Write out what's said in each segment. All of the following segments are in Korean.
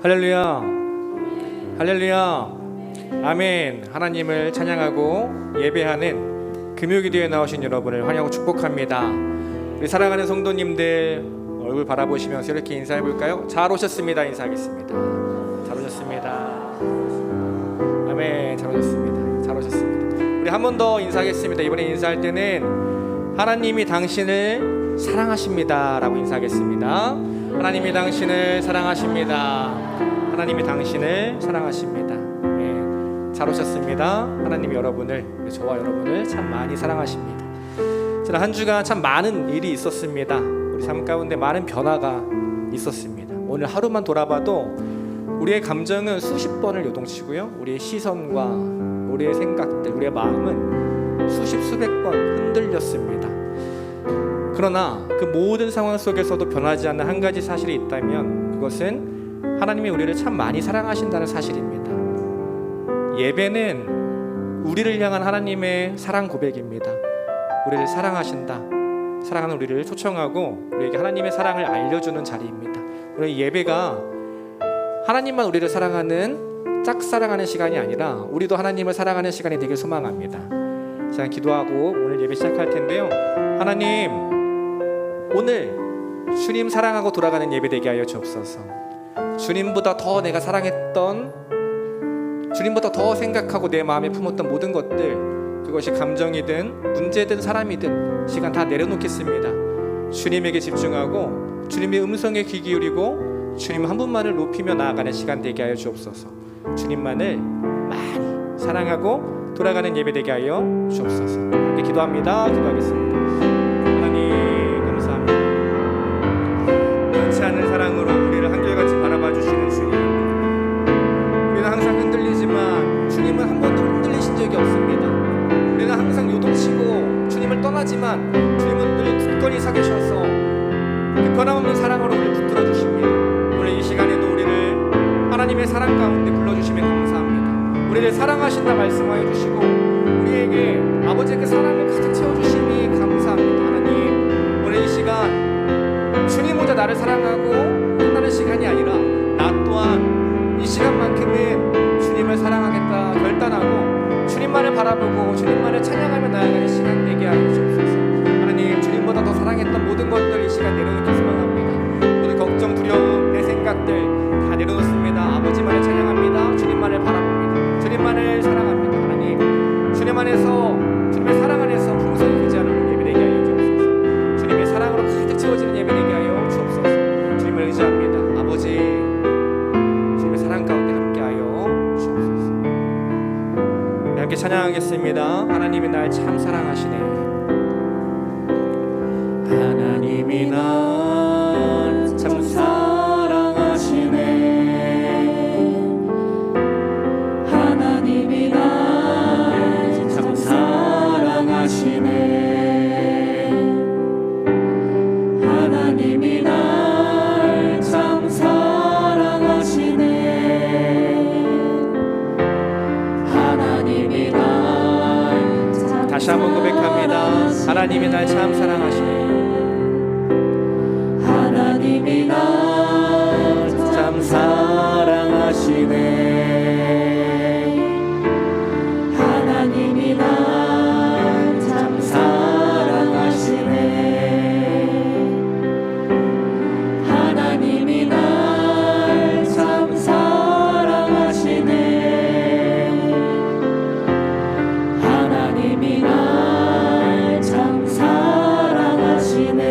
할렐루야, 할렐루야, 아멘. 하나님을 찬양하고 예배하는 금요기도에 나오신 여러분을 환영하고 축복합니다. 우리 사랑하는 성도님들 얼굴 바라보시면서 이렇게 인사해 볼까요? 잘 오셨습니다. 인사하겠습니다. 잘 오셨습니다. 아멘. 잘 오셨습니다. 잘 오셨습니다. 우리 한 번 더 인사하겠습니다. 이번에 인사할 때는 하나님이 당신을 사랑하십니다 라고 인사하겠습니다. 하나님이 당신을 사랑하십니다. 하나님이 당신을 사랑하십니다. 네, 잘 오셨습니다. 하나님이 여러분을, 저와 여러분을 참 많이 사랑하십니다. 지난 한 주간 참 많은 일이 있었습니다. 우리 삶 가운데 많은 변화가 있었습니다. 오늘 하루만 돌아봐도 우리의 감정은 수십 번을 요동치고요, 우리의 시선과 우리의 생각들, 우리의 마음은 수십 수백 번 흔들렸습니다. 그러나 그 모든 상황 속에서도 변하지 않는 한 가지 사실이 있다면 그것은 하나님이 우리를 참 많이 사랑하신다는 사실입니다. 예배는 우리를 향한 하나님의 사랑 고백입니다. 우리를 사랑하신다, 사랑하는 우리를 초청하고 우리에게 하나님의 사랑을 알려주는 자리입니다. 우리 예배가 하나님만 우리를 사랑하는 짝사랑하는 시간이 아니라 우리도 하나님을 사랑하는 시간이 되길 소망합니다. 제가 기도하고 오늘 예배 시작할 텐데요, 하나님, 오늘 주님 사랑하고 돌아가는 예배 되게 하여 주옵소서. 주님보다 더 내가 사랑했던, 주님보다 더 생각하고 내 마음에 품었던 모든 것들, 그것이 감정이든 문제든 사람이든 시간 다 내려놓겠습니다. 주님에게 집중하고 주님의 음성에 귀 기울이고 주님 한 분만을 높이며 나아가는 시간 되게 하여 주옵소서. 주님만을 많이 사랑하고 돌아가는 예배 되게 하여 주옵소서. 함께 기도합니다. 기도하겠습니다. 하나님 감사합니다. 변치 않는 사랑으로 우리를 한결같이 바라봐 주시는 주님, 우리는 항상 흔들리지만 주님은 한 번도 흔들리신 적이 없습니다. 우리는 항상 요동치고 주님을 떠나지만 주님은 늘 굳건히 서 계셔서 그 변함없는 사랑으로 우리를 붙들어 주십니다. 오늘 이 시간에도 우리를 하나님의 사랑 가운데 불러주시면 감사합니다. 우리를 사랑하신다 말씀하여 주시고 우리에게 아버지의 그 사랑을 가득 채워주시니 감사합니다. 하나님, 오늘 이 시간 주님 혼자 나를 사랑하고 끝나는 시간이 아니라 나 또한 이 시간만큼은 주님을 사랑하겠다 결단하고 주님만을 바라보고 주님만을 찬양하며 나아가는 시간 되게 하여 주옵소서. 하나님, 주님보다 더 사랑했던 모든 것들 이 시간 내려놓기 소망합니다. 모든 걱정, 두려움, 내 생각들 다 내려놓습니다. 아버지만을 찬양합니다. 주님만을 바라봅니다. 주님만을 사랑합니다. 하나님, 주님 안에서, 주님의 사랑 안에서 풍성히 의지하는 예배 되게 하여 주옵소서. 주님의 사랑으로 가득 채워지는 예배 되게 하여 주옵소서. 주님을 의지합니다. 아버지, 주님의 사랑 가운데 함께하여 주옵소서. 네, 함께 찬양하겠습니다. 하나님이 날 참 사랑하시네. 하나님이 날 참 사랑하시네. 하나님이 날 참 사랑하시네. 하나님이 날 참 사랑하시네. 하나님이 날 다시 한번 고백합니다. 하나님이 날 참 사랑하시네. 하나님이 날 참 사랑하시네. 하나님이 날 참 사랑하시네. 하나님이 날 참 사랑하시네. 하나님이 날 참 사랑하시네.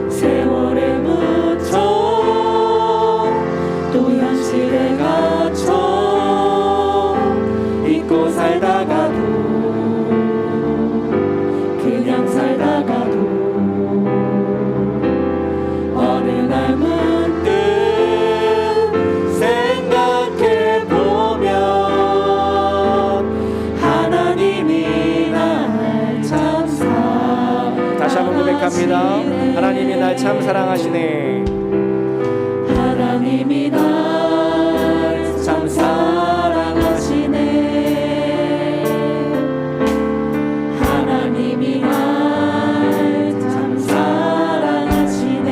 세월에 묻혀 또 현실에 갇혀 잊고 살다가도 그냥 살다가도 어느 날 문득 생각해보면 하나님이 날 참 사랑하시네. 다시 한번 고백합니다. 하나님이 날 참 사랑하시네. 하나님이 날 참 사랑하시네. 하나님이 날 참 사랑하시네.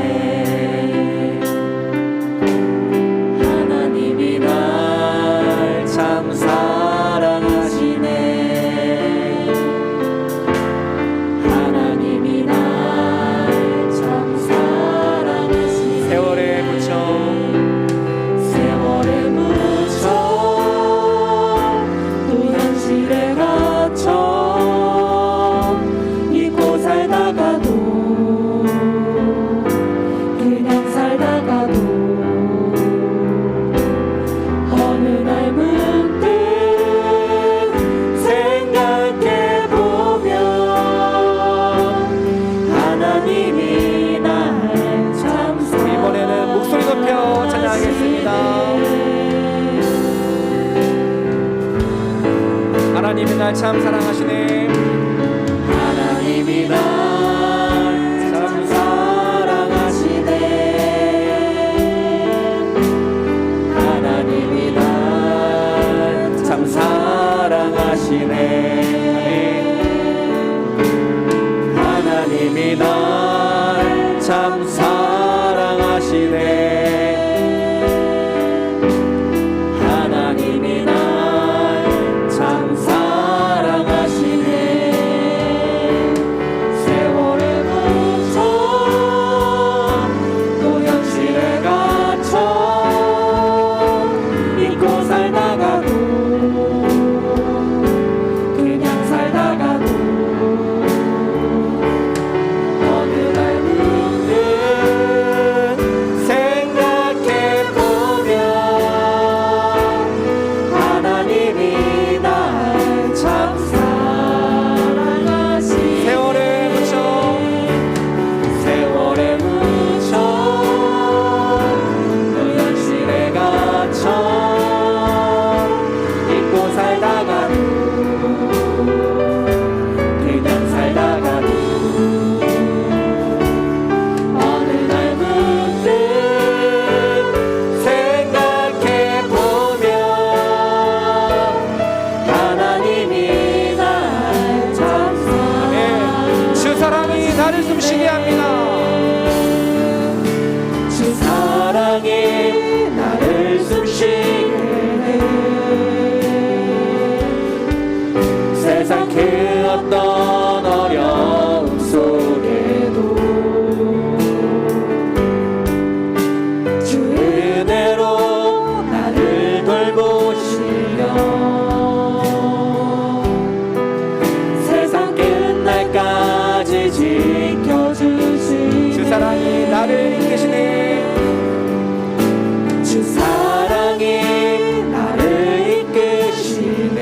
날 참 사랑하시네. 하나님이 날 참 사랑하시네. 하나님이 날 참 사랑하시네. 하나님이 날 참 사랑하시네. 하나님이 날 참 사랑하시네. 세월에 묻혀 또 현실에 갇혀 잊고 살다가도 그냥 살다가도 어느 날 문득 생각해보면 하나님이 날 참 사랑하시네. 세월에 묻혀 세월에 묻혀 또 현실에 갇혀 잊고 살다가도 그냥 살다가도 어느 날 문득 생각해보면 하나님이 날 참 주 사랑이 나를 숨쉬게 합니다. 주 사랑이 나를 숨쉬게 해. 세상 그 어떤 어려움 속에도 주 은혜로 나를 돌보시며 세상 끝날까지 지켜주시네. 주 사랑이 나를 이끄시네. 주 사랑이 나를 이끄시네.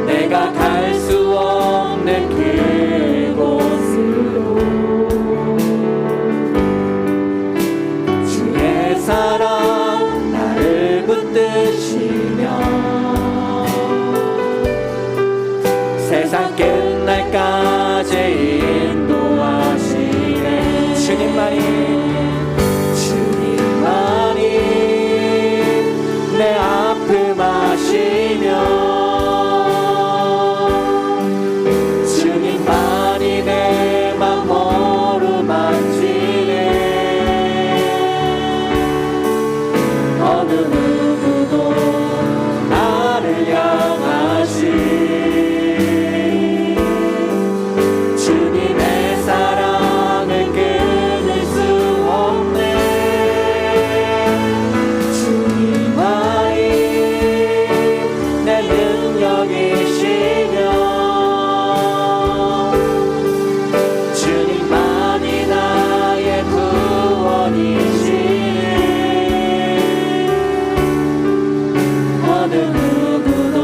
내가 갈 수 없는 그곳으로 주의 사랑 나를 붙드시며 세상 끝날까지 인도하시네. 주님만이 내 아픔 아시며 주님만이 내 맘 어루만지네. 어느 누구도 나를 향하시 주님의 사랑을 끊을 수 없네. 주님만이 내 능력이시며 주님만이 나의 구원이시네. 어느 누구도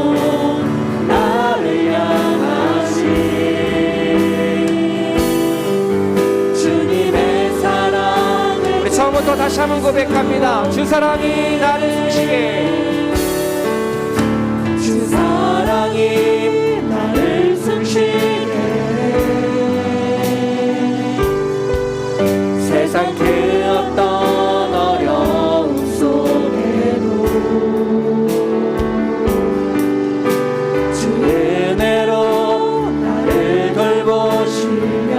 나를 향하시 주님의 사랑을 우리 처음부터 다시 한번 고백합니다. 주 사랑이 나를 숨쉬게. 주 사랑이 나를 숨쉬게 세상 그 어떤 어려움 속에도 주 은혜로 나를 돌보시며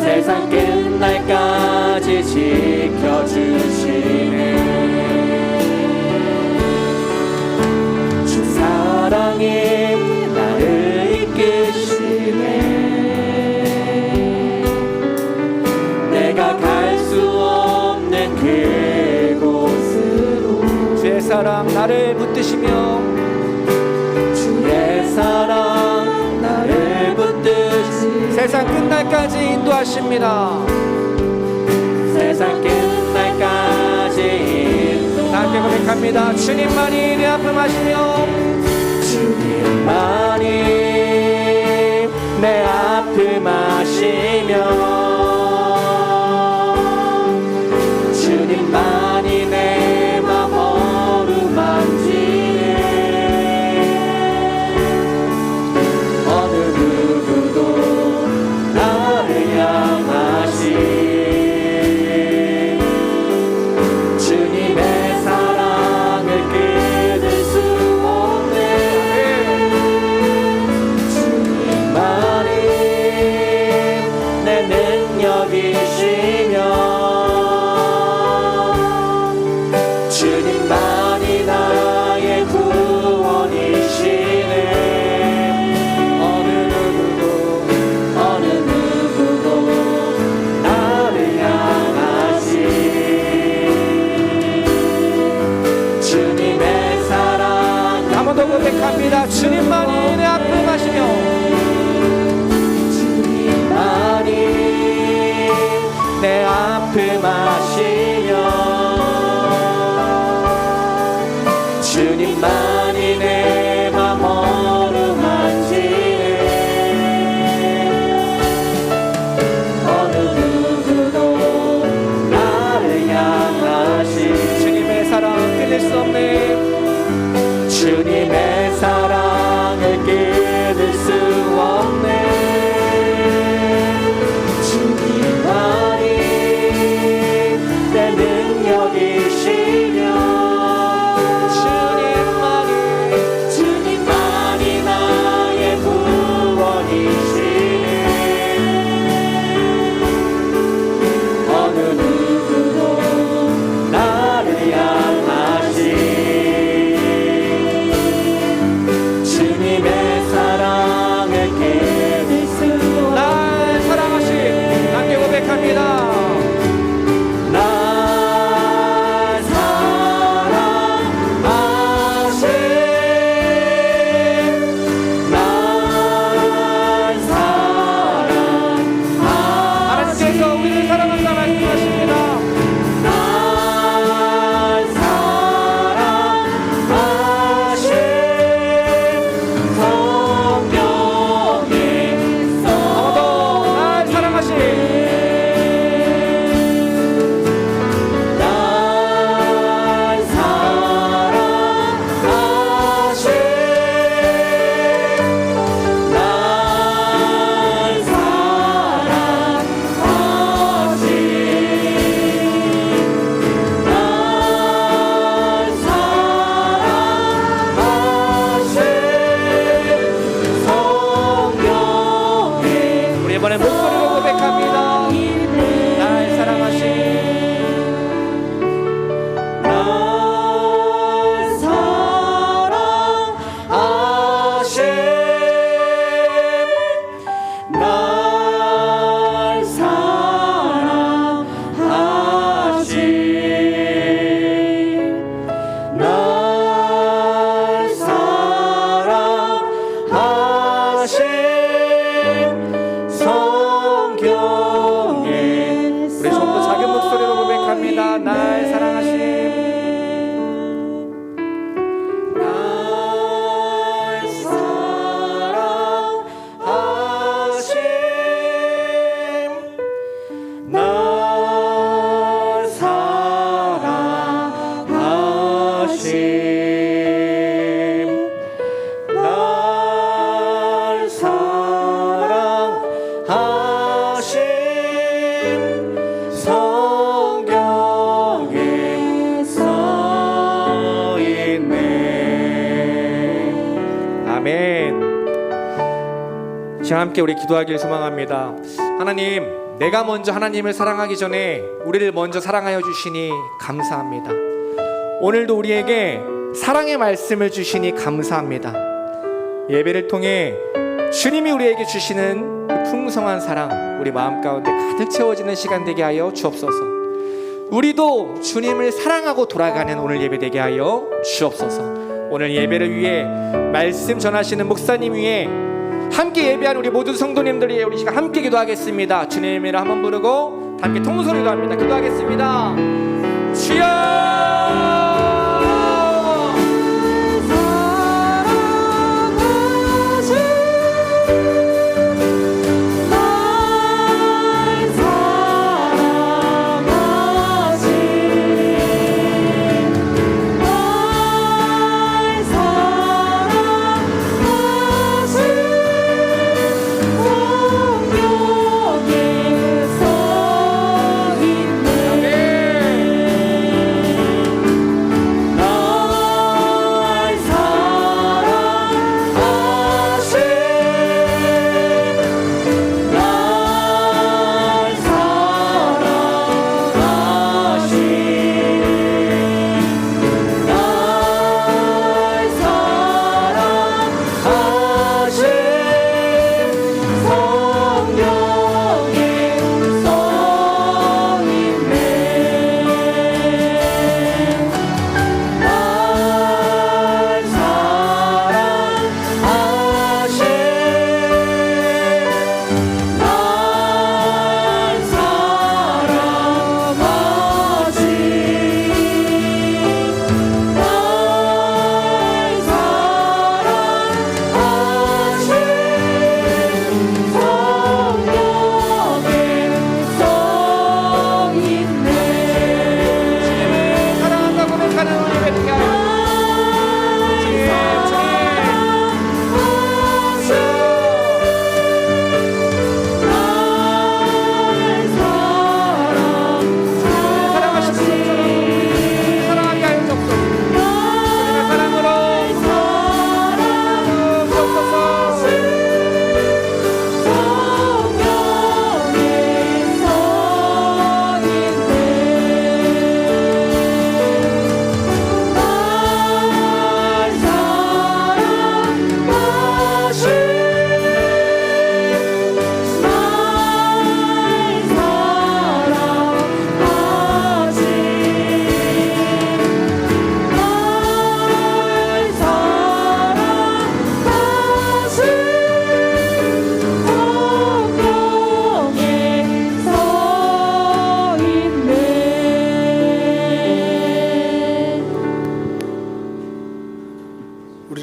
세상 끝날까지 지켜주시네. 주 사랑이 나를 이끄시네. 내가 갈 수 없는 그곳으로 주의 사랑 나를 붙드시며 주의 사랑 나를 붙드시 세상 끝날까지 인도하십니다. 세상 끝날까지 다 함께 고백합니다. 주님만이 내 아픔 아시며 주님만이 내 아픔 아시며 주님만이 내 맘 아멘. 자, 함께 우리 기도하길 소망합니다. 하나님, 내가 먼저 하나님을 사랑하기 전에 우리를 먼저 사랑하여 주시니 감사합니다. 오늘도 우리에게 사랑의 말씀을 주시니 감사합니다. 예배를 통해 주님이 우리에게 주시는 그 풍성한 사랑 우리 마음 가운데 가득 채워지는 시간 되게 하여 주옵소서. 우리도 주님을 사랑하고 돌아가는 오늘 예배 되게 하여 주옵소서. 오늘 예배를 위해 말씀 전하시는 목사님 위해 함께 예배한 우리 모든 성도님들이 우리 시간 함께 기도하겠습니다. 주님의 이름을 한번 부르고 함께 통소리로 합니다. 기도하겠습니다. 주여!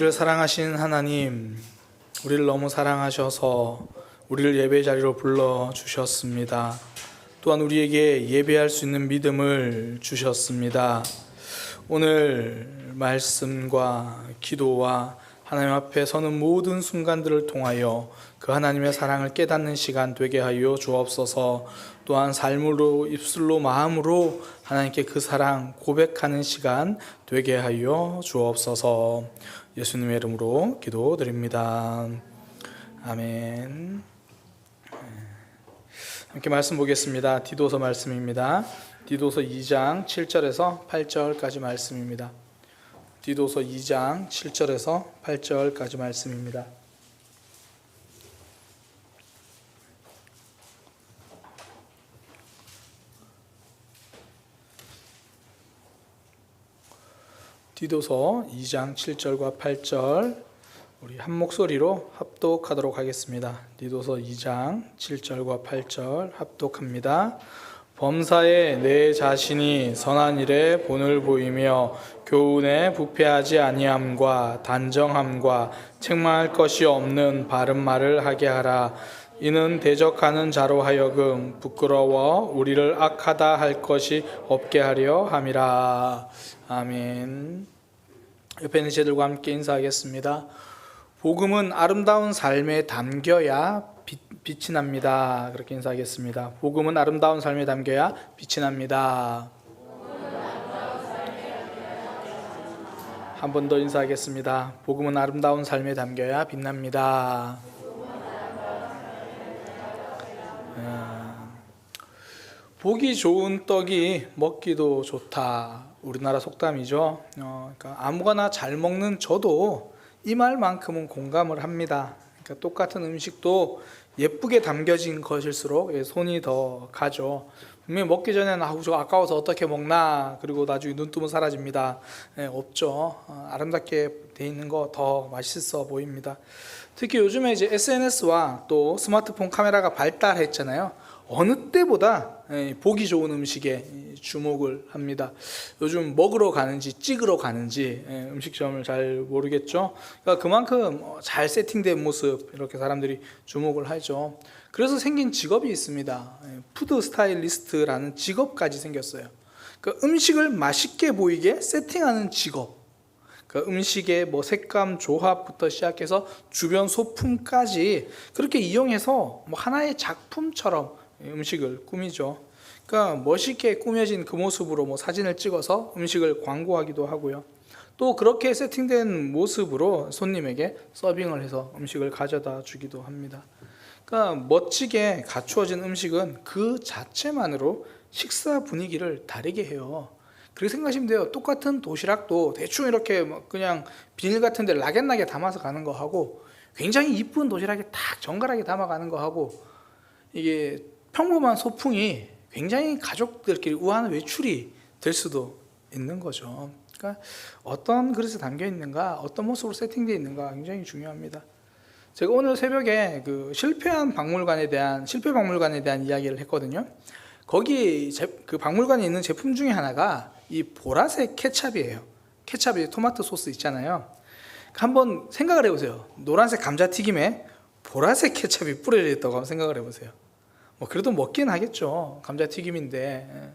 우리를 사랑하신 하나님, 우리를 너무 사랑하셔서 우리를 예배 자리로 불러주셨습니다. 또한 우리에게 예배할 수 있는 믿음을 주셨습니다. 오늘 말씀과 기도와 하나님 앞에 서는 모든 순간들을 통하여 그 하나님의 사랑을 깨닫는 시간 되게 하여 주옵소서. 또한 삶으로, 입술로, 마음으로 하나님께 그 사랑 고백하는 시간 되게 하여 주옵소서. 예수님의 이름으로 기도드립니다. 아멘. 함께 말씀 보겠습니다. 디도서 말씀입니다. 디도서 2장 7절에서 8절까지 말씀입니다. 디도서 2장 7절에서 8절까지 말씀입니다. 디도서 2장 7절과 8절 우리 한 목소리로 합독하도록 하겠습니다. 디도서 2장 7절과 8절 합독합니다. 범사에 내 자신이 선한 일에 본을 보이며 교훈에 부패하지 아니함과 단정함과 책망할 것이 없는 바른 말을 하게 하라. 이는 대적하는 자로 하여금 부끄러워 우리를 악하다 할 것이 없게 하려 함이라. 아멘. 옆에 있는 제들과 함께 인사하겠습니다. 복음은 아름다운 삶에 담겨야 빛이 납니다. 그렇게 인사하겠습니다. 복음은 아름다운 삶에 담겨야 빛이 납니다. 한 번 더 인사하겠습니다. 복음은 아름다운 삶에 담겨야 빛납니다. 보기 좋은 떡이 먹기도 좋다. 우리나라 속담이죠. 그러니까 아무거나 잘 먹는 저도 이 말만큼은 공감을 합니다. 그러니까 똑같은 음식도 예쁘게 담겨진 것일수록 손이 더 가죠. 분명히 먹기 전에는 저거 아까워서 어떻게 먹나, 그리고 나중에 눈 뜨면 사라집니다. 없죠. 아름답게 돼 있는 거 더 맛있어 보입니다. 특히 요즘에 이제 SNS와 또 스마트폰 카메라가 발달했잖아요. 어느 때보다 보기 좋은 음식에 주목을 합니다. 요즘 먹으러 가는지 찍으러 가는지 음식점을 잘 모르겠죠. 그러니까 그만큼 잘 세팅된 모습, 이렇게 사람들이 주목을 하죠. 그래서 생긴 직업이 있습니다. 푸드 스타일리스트라는 직업까지 생겼어요. 그러니까 음식을 맛있게 보이게 세팅하는 직업. 그러니까 음식의 색감 조합부터 시작해서 주변 소품까지 그렇게 이용해서 하나의 작품처럼 음식을 꾸미죠. 그러니까 멋있게 꾸며진 그 모습으로 사진을 찍어서 음식을 광고하기도 하고요. 또 그렇게 세팅된 모습으로 손님에게 서빙을 해서 음식을 가져다 주기도 합니다. 그러니까 멋지게 갖추어진 음식은 그 자체만으로 식사 분위기를 다르게 해요. 그렇게 생각하시면 돼요. 똑같은 도시락도 대충 이렇게 그냥 비닐 같은 데 락앤락에 담아서 가는 거 하고, 굉장히 이쁜 도시락에 딱 정갈하게 담아가는 거 하고, 이게 평범한 소풍이 굉장히 가족들끼리 우아한 외출이 될 수도 있는 거죠. 그러니까 어떤 그릇에 담겨 있는가, 어떤 모습으로 세팅되어 있는가 굉장히 중요합니다. 제가 오늘 새벽에 실패 박물관에 대한 이야기를 했거든요. 거기 그 박물관에 있는 제품 중에 하나가 이 보라색 케찹이에요. 케찹이 토마토 소스 있잖아요. 한번 생각을 해보세요. 노란색 감자튀김에 보라색 케찹이 뿌려져 있다고 한번 생각을 해보세요. 그래도 먹긴 하겠죠. 감자튀김인데.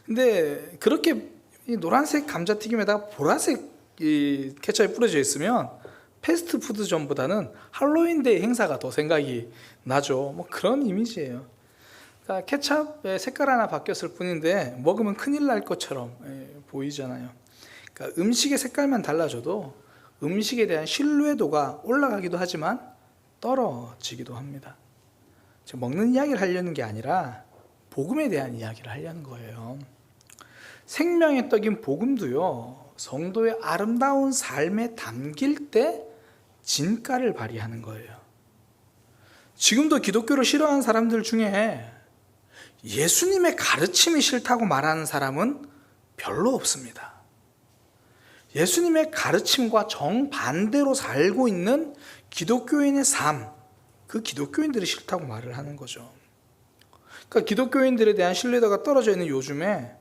근데 그렇게 이 노란색 감자튀김에다가 보라색 이 케찹이 뿌려져 있으면 패스트푸드점보다는 할로윈데이 행사가 더 생각이 나죠. 그런 이미지예요. 그러니까 케찹의 색깔 하나 바뀌었을 뿐인데 먹으면 큰일 날 것처럼 보이잖아요. 그러니까 음식의 색깔만 달라져도 음식에 대한 신뢰도가 올라가기도 하지만 떨어지기도 합니다. 먹는 이야기를 하려는 게 아니라 복음에 대한 이야기를 하려는 거예요. 생명의 떡인 복음도요, 성도의 아름다운 삶에 담길 때 진가를 발휘하는 거예요. 지금도 기독교를 싫어하는 사람들 중에 예수님의 가르침이 싫다고 말하는 사람은 별로 없습니다. 예수님의 가르침과 정반대로 살고 있는 기독교인의 삶, 그 기독교인들이 싫다고 말을 하는 거죠. 그러니까 기독교인들에 대한 신뢰도가 떨어져 있는 요즘에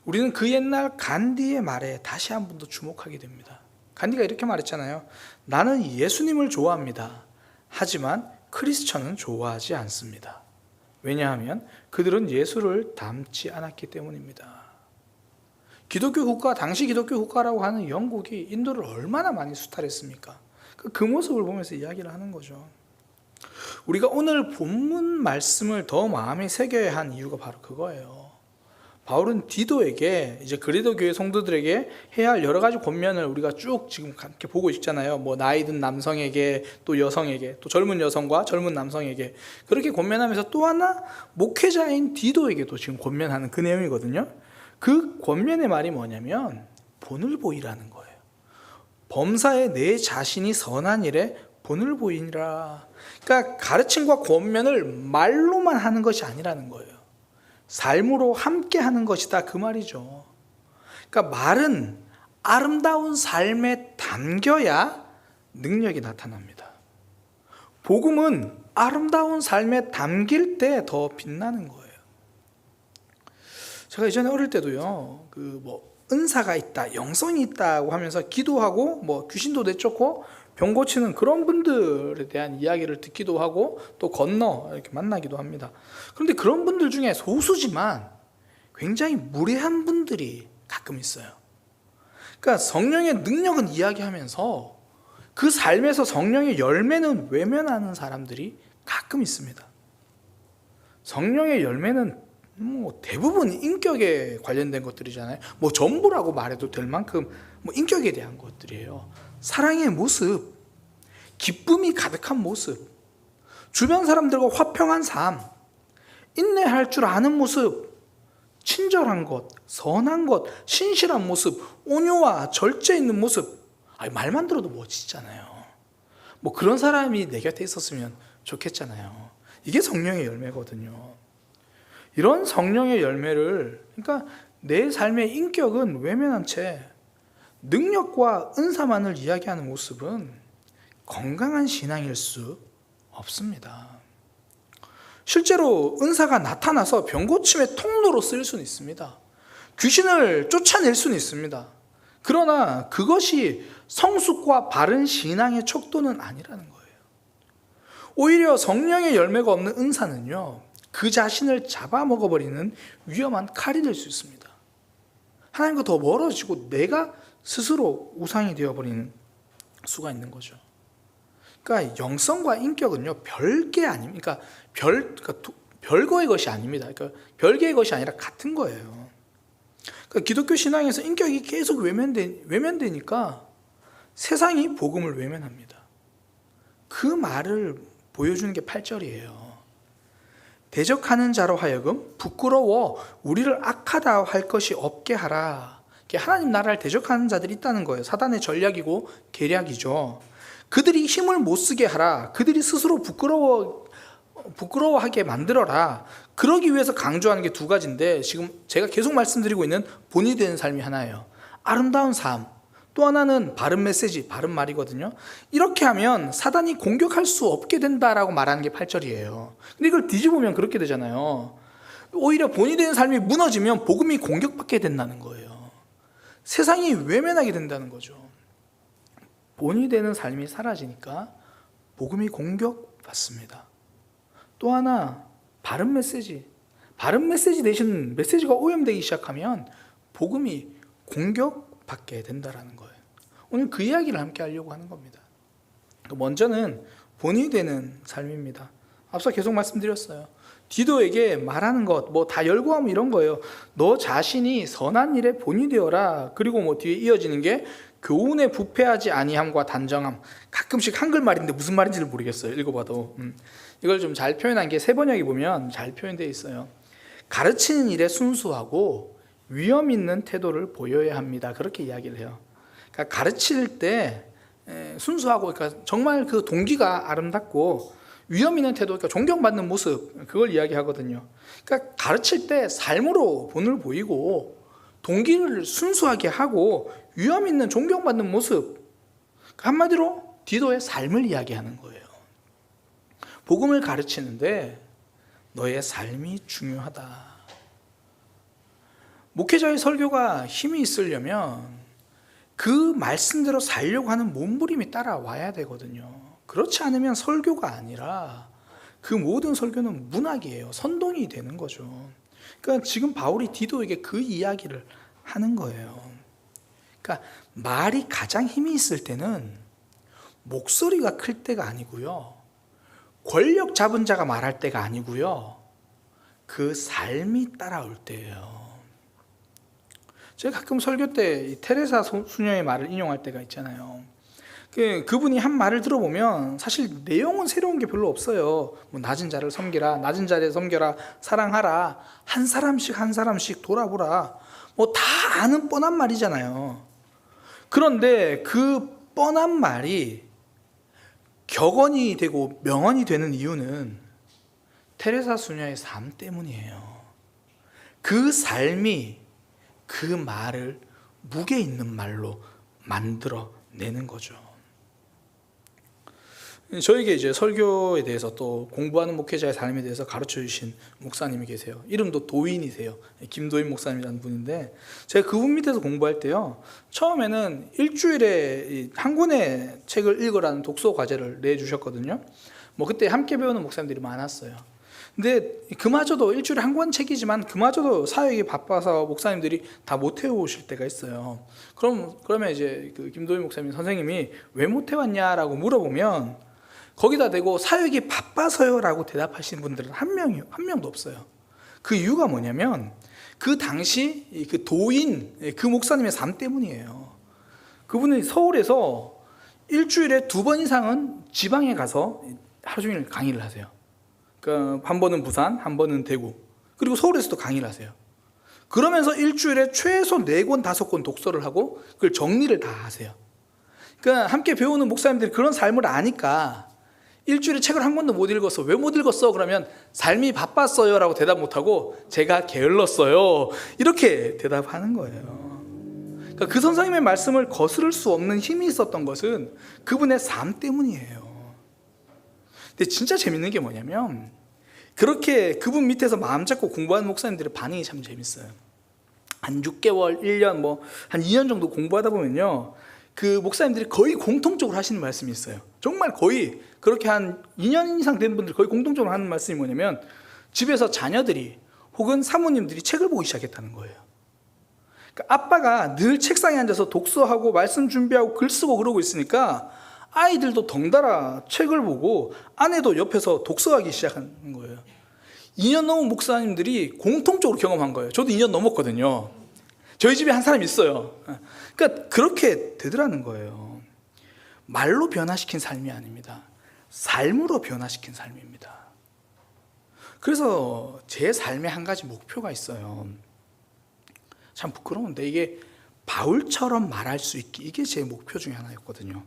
우리는 그 옛날 간디의 말에 다시 한 번 더 주목하게 됩니다. 간디가 이렇게 말했잖아요. 나는 예수님을 좋아합니다. 하지만 크리스천은 좋아하지 않습니다. 왜냐하면 그들은 예수를 닮지 않았기 때문입니다. 기독교 국가, 당시 기독교 국가라고 하는 영국이 인도를 얼마나 많이 수탈했습니까? 그 모습을 보면서 이야기를 하는 거죠. 우리가 오늘 본문 말씀을 더 마음에 새겨야 한 이유가 바로 그거예요. 바울은 디도에게, 이제 그리도 교회 성도들에게 해야 할 여러 가지 권면을 우리가 쭉 지금 함께 보고 있잖아요. 나이 든 남성에게, 또 여성에게, 또 젊은 여성과 젊은 남성에게 그렇게 권면하면서 또 하나 목회자인 디도에게도 지금 권면하는 그 내용이거든요. 그 권면의 말이 뭐냐면 본을 보이라는 거예요. 범사에 내 자신이 선한 일에 본을 보이니라. 그러니까 가르침과 권면을 말로만 하는 것이 아니라는 거예요. 삶으로 함께 하는 것이다, 그 말이죠. 그러니까 말은 아름다운 삶에 담겨야 능력이 나타납니다. 복음은 아름다운 삶에 담길 때 더 빛나는 거예요. 제가 이전에 어릴 때도요, 은사가 있다, 영성이 있다고 하면서 기도하고 귀신도 내쫓고 병 고치는 그런 분들에 대한 이야기를 듣기도 하고 또 건너 이렇게 만나기도 합니다. 그런데 그런 분들 중에 소수지만 굉장히 무례한 분들이 가끔 있어요. 그러니까 성령의 능력은 이야기하면서 그 삶에서 성령의 열매는 외면하는 사람들이 가끔 있습니다. 성령의 열매는 뭐 대부분 인격에 관련된 것들이잖아요. 뭐 전부라고 말해도 될 만큼 뭐 인격에 대한 것들이에요. 사랑의 모습, 기쁨이 가득한 모습, 주변 사람들과 화평한 삶, 인내할 줄 아는 모습, 친절한 것, 선한 것, 신실한 모습, 온유와 절제 있는 모습. 말만 들어도 멋지잖아요. 뭐 그런 사람이 내 곁에 있었으면 좋겠잖아요. 이게 성령의 열매거든요. 이런 성령의 열매를, 그러니까 내 삶의 인격은 외면한 채 능력과 은사만을 이야기하는 모습은 건강한 신앙일 수 없습니다. 실제로 은사가 나타나서 병고침의 통로로 쓰일 수는 있습니다. 귀신을 쫓아낼 수는 있습니다. 그러나 그것이 성숙과 바른 신앙의 척도는 아니라는 거예요. 오히려 성령의 열매가 없는 은사는요, 그 자신을 잡아먹어버리는 위험한 칼이 될 수 있습니다. 하나님과 더 멀어지고 내가 스스로 우상이 되어버리는 수가 있는 거죠. 그러니까 영성과 인격은요, 별개 아닙니까? 별거의 것이 아닙니다. 그러니까 별개의 것이 아니라 같은 거예요. 그러니까 기독교 신앙에서 인격이 계속 외면되니까 세상이 복음을 외면합니다. 그 말을 보여주는 게 8절이에요. 대적하는 자로 하여금 부끄러워 우리를 악하다 할 것이 없게 하라. 하나님 나라를 대적하는 자들이 있다는 거예요. 사단의 전략이고 계략이죠. 그들이 힘을 못 쓰게 하라. 그들이 스스로 부끄러워하게 만들어라. 그러기 위해서 강조하는 게 두 가지인데, 지금 제가 계속 말씀드리고 있는 본이 되는 삶이 하나예요. 아름다운 삶. 또 하나는 바른 메시지, 바른 말이거든요. 이렇게 하면 사단이 공격할 수 없게 된다라고 말하는 게 8절이에요. 근데 이걸 뒤집으면 그렇게 되잖아요. 오히려 본이 되는 삶이 무너지면 복음이 공격받게 된다는 거예요. 세상이 외면하게 된다는 거죠. 본이 되는 삶이 사라지니까 복음이 공격받습니다. 또 하나, 바른 메시지 대신 메시지가 오염되기 시작하면 복음이 공격받게 된다는 거예요. 오늘 그 이야기를 함께 하려고 하는 겁니다. 먼저는 본이 되는 삶입니다. 앞서 계속 말씀드렸어요. 디도에게 말하는 것, 뭐 다 열거하면 이런 거예요. 너 자신이 선한 일에 본이 되어라. 그리고 뭐 뒤에 이어지는 게 교훈에 부패하지 아니함과 단정함. 가끔씩 한글말인데 무슨 말인지를 모르겠어요. 읽어봐도. 이걸 좀 잘 표현한 게 세번역에 보면 잘 표현되어 있어요. 가르치는 일에 순수하고 위험 있는 태도를 보여야 합니다. 그렇게 이야기를 해요. 그러니까 가르칠 때 순수하고, 그러니까 정말 그 동기가 아름답고 위험 있는 태도, 그러니까 존경받는 모습, 그걸 이야기하거든요. 그러니까 가르칠 때 삶으로 본을 보이고 동기를 순수하게 하고 위험 있는 존경받는 모습, 한마디로 디도의 삶을 이야기하는 거예요. 복음을 가르치는데 너의 삶이 중요하다. 목회자의 설교가 힘이 있으려면 그 말씀대로 살려고 하는 몸부림이 따라와야 되거든요. 그렇지 않으면 설교가 아니라 그 모든 설교는 문학이에요. 선동이 되는 거죠. 그러니까 지금 바울이 디도에게 그 이야기를 하는 거예요. 그러니까 말이 가장 힘이 있을 때는 목소리가 클 때가 아니고요, 권력 잡은 자가 말할 때가 아니고요, 그 삶이 따라올 때예요. 제가 가끔 설교 때 테레사 수녀의 말을 인용할 때가 있잖아요. 그분이 한 말을 들어보면 사실 내용은 새로운 게 별로 없어요. 뭐 낮은 자를 섬기라, 낮은 자를 섬겨라, 사랑하라, 한 사람씩 돌아보라, 뭐 다 아는 뻔한 말이잖아요. 그런데 그 뻔한 말이 격언이 되고 명언이 되는 이유는 테레사 수녀의 삶 때문이에요. 그 삶이 그 말을 무게 있는 말로 만들어내는 거죠. 저에게 이제 설교에 대해서 또 공부하는 목회자의 삶에 대해서 가르쳐 주신 목사님이 계세요. 이름도 도인이세요. 김도인 목사님이라는 분인데, 제가 그분 밑에서 공부할 때요, 처음에는 일주일에 한 권의 책을 읽으라는 독서 과제를 내주셨거든요. 뭐 그때 함께 배우는 목사님들이 많았어요. 근데 그마저도 일주일에 한 권 책이지만 그마저도 사역이 바빠서 목사님들이 다 못 해오실 때가 있어요. 그러면 이제 그 김도인 목사님 선생님이 왜 못 해왔냐라고 물어보면 거기다 대고 사역이 바빠서요라고 대답하시는 분들은 한 명도 없어요. 그 이유가 뭐냐면 그 당시 그 도인 그 목사님의 삶 때문이에요. 그분이 서울에서 일주일에 2번 이상은 지방에 가서 하루 종일 강의를 하세요. 그러니까 한 번은 부산, 한 번은 대구, 그리고 서울에서도 강의를 하세요. 그러면서 일주일에 최소 4권, 5권 독서를 하고 그걸 정리를 다 하세요. 그러니까 함께 배우는 목사님들이 그런 삶을 아니까 일주일에 책을 한 권도 못 읽었어. 왜 못 읽었어? 그러면 삶이 바빴어요 라고 대답 못하고 제가 게을렀어요 이렇게 대답하는 거예요. 그러니까 그 선생님의 말씀을 거스를 수 없는 힘이 있었던 것은 그분의 삶 때문이에요. 근데 진짜 재밌는 게 뭐냐면 그렇게 그분 밑에서 마음 잡고 공부하는 목사님들의 반응이 참 재밌어요. 한 6개월, 1년, 한 2년 정도 공부하다 보면요, 그 목사님들이 거의 공통적으로 하시는 말씀이 있어요. 정말 거의 그렇게 한 2년 이상 된 분들 거의 공통적으로 하는 말씀이 뭐냐면 집에서 자녀들이 혹은 사모님들이 책을 보기 시작했다는 거예요. 그러니까 아빠가 늘 책상에 앉아서 독서하고 말씀 준비하고 글 쓰고 그러고 있으니까 아이들도 덩달아 책을 보고 아내도 옆에서 독서하기 시작하는 거예요. 2년 넘은 목사님들이 공통적으로 경험한 거예요. 저도 2년 넘었거든요. 저희 집에 한 사람이 있어요. 그러니까 그렇게 되더라는 거예요. 말로 변화시킨 삶이 아닙니다. 삶으로 변화시킨 삶입니다. 그래서 제 삶에 한 가지 목표가 있어요. 참 부끄러운데 이게 바울처럼 말할 수 있기, 이게 제 목표 중에 하나였거든요.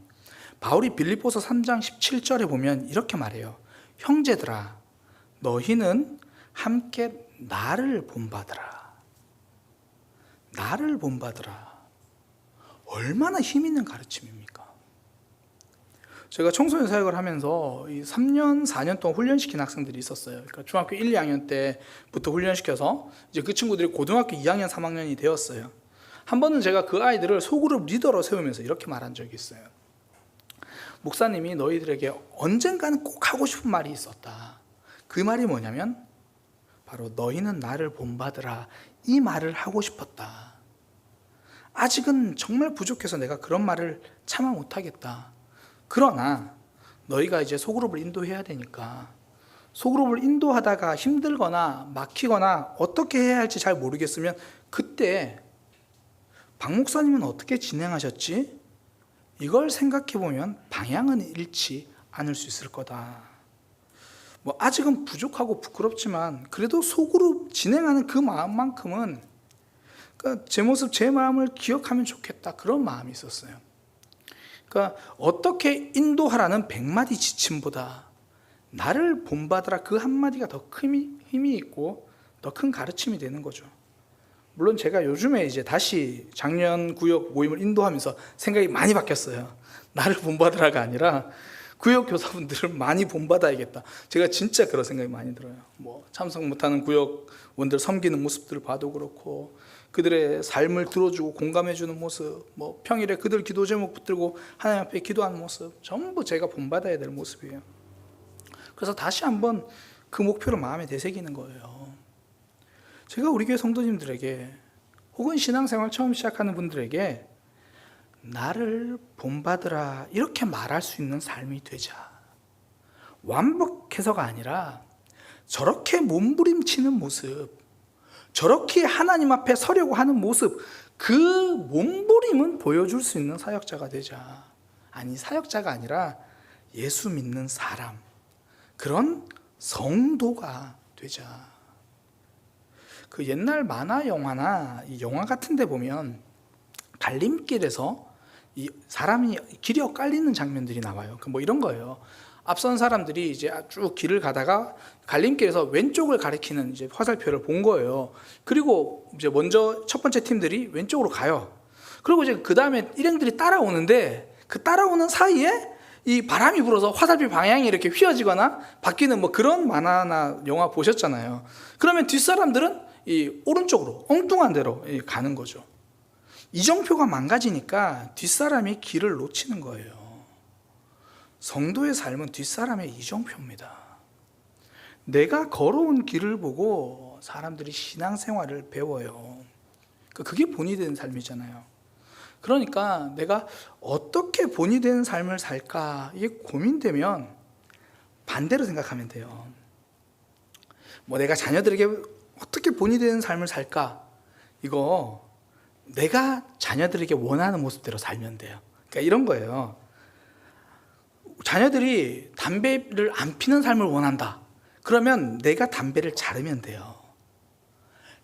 바울이 빌립보서 3장 17절에 보면 이렇게 말해요. 형제들아, 너희는 함께 나를 본받으라. 나를 본받으라. 얼마나 힘 있는 가르침입니까? 제가 청소년 사역을 하면서 3년, 4년 동안 훈련시킨 학생들이 있었어요. 그러니까 중학교 1, 2학년 때부터 훈련시켜서 이제 그 친구들이 고등학교 2학년, 3학년이 되었어요. 한 번은 제가 그 아이들을 소그룹 리더로 세우면서 이렇게 말한 적이 있어요. 목사님이 너희들에게 언젠가는 꼭 하고 싶은 말이 있었다. 그 말이 뭐냐면 바로 너희는 나를 본받으라, 이 말을 하고 싶었다. 아직은 정말 부족해서 내가 그런 말을 차마 못하겠다. 그러나 너희가 이제 소그룹을 인도해야 되니까 소그룹을 인도하다가 힘들거나 막히거나 어떻게 해야 할지 잘 모르겠으면 그때 박 목사님은 어떻게 진행하셨지? 이걸 생각해보면 방향은 잃지 않을 수 있을 거다. 아직은 부족하고 부끄럽지만 그래도 소그룹 진행하는 그 마음만큼은 그러니까 제 모습, 제 마음을 기억하면 좋겠다. 그런 마음이 있었어요. 그러니까 어떻게 인도하라는 100마디 지침보다 나를 본받으라 그 한마디가 더 힘이 있고 더 큰 가르침이 되는 거죠. 물론 제가 요즘에 이제 다시 작년 구역 모임을 인도하면서 생각이 많이 바뀌었어요. 나를 본받으라가 아니라 구역 교사분들을 많이 본받아야겠다. 제가 진짜 그런 생각이 많이 들어요. 참석 못하는 구역원들 섬기는 모습들을 봐도 그렇고 그들의 삶을 들어주고 공감해주는 모습, 평일에 그들 기도 제목 붙들고 하나님 앞에 기도하는 모습, 전부 제가 본받아야 될 모습이에요. 그래서 다시 한번 그 목표를 마음에 되새기는 거예요. 제가 우리 교회 성도님들에게 혹은 신앙생활 처음 시작하는 분들에게 나를 본받으라 이렇게 말할 수 있는 삶이 되자. 완벽해서가 아니라 저렇게 몸부림치는 모습, 저렇게 하나님 앞에 서려고 하는 모습, 그 몸부림은 보여줄 수 있는 사역자가 되자. 아니, 사역자가 아니라 예수 믿는 사람, 그런 성도가 되자. 그 옛날 만화 영화나 이 영화 같은 데 보면 갈림길에서 이 사람이 길이 엇갈리는 장면들이 나와요. 이런 거예요. 앞선 사람들이 이제 쭉 길을 가다가 갈림길에서 왼쪽을 가리키는 이제 화살표를 본 거예요. 그리고 이제 먼저 첫 번째 팀들이 왼쪽으로 가요. 그리고 이제 그 다음에 일행들이 따라오는데 그 따라오는 사이에 이 바람이 불어서 화살표 방향이 이렇게 휘어지거나 바뀌는 그런 만화나 영화 보셨잖아요. 그러면 뒷사람들은 이 오른쪽으로 엉뚱한 데로 가는 거죠. 이정표가 망가지니까 뒷사람이 길을 놓치는 거예요. 성도의 삶은 뒷사람의 이정표입니다. 내가 걸어온 길을 보고 사람들이 신앙생활을 배워요. 그게 본이 되는 삶이잖아요. 그러니까 내가 어떻게 본이 되는 삶을 살까 이게 고민되면 반대로 생각하면 돼요. 내가 자녀들에게 어떻게 본이 되는 삶을 살까? 이거 내가 자녀들에게 원하는 모습대로 살면 돼요. 그러니까 이런 거예요. 자녀들이 담배를 안 피는 삶을 원한다. 그러면 내가 담배를 자르면 돼요.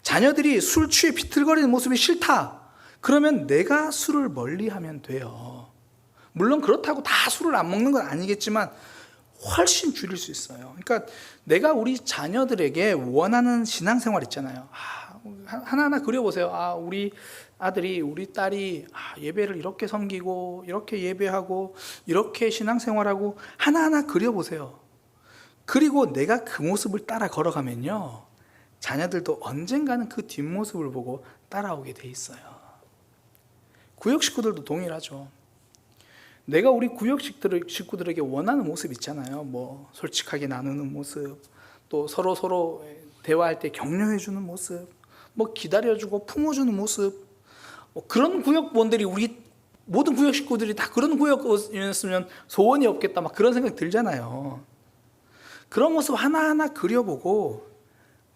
자녀들이 술 취해 비틀거리는 모습이 싫다. 그러면 내가 술을 멀리하면 돼요. 물론 그렇다고 다 술을 안 먹는 건 아니겠지만 훨씬 줄일 수 있어요. 그러니까 내가 우리 자녀들에게 원하는 신앙생활 있잖아요. 하나하나 그려보세요. 우리 아들이, 우리 딸이 예배를 이렇게 섬기고 이렇게 예배하고 이렇게 신앙생활하고 하나하나 그려보세요. 그리고 내가 그 모습을 따라 걸어가면요, 자녀들도 언젠가는 그 뒷모습을 보고 따라오게 돼 있어요. 구역 식구들도 동일하죠. 내가 우리 구역 식구들에게 원하는 모습 있잖아요. 뭐 솔직하게 나누는 모습, 또 서로 대화할 때 격려해 주는 모습, 뭐 기다려주고 품어주는 모습. 그런 구역원들이, 우리 모든 구역 식구들이 다 그런 구역이었으면 소원이 없겠다, 막 그런 생각 들잖아요. 그런 모습 하나하나 그려보고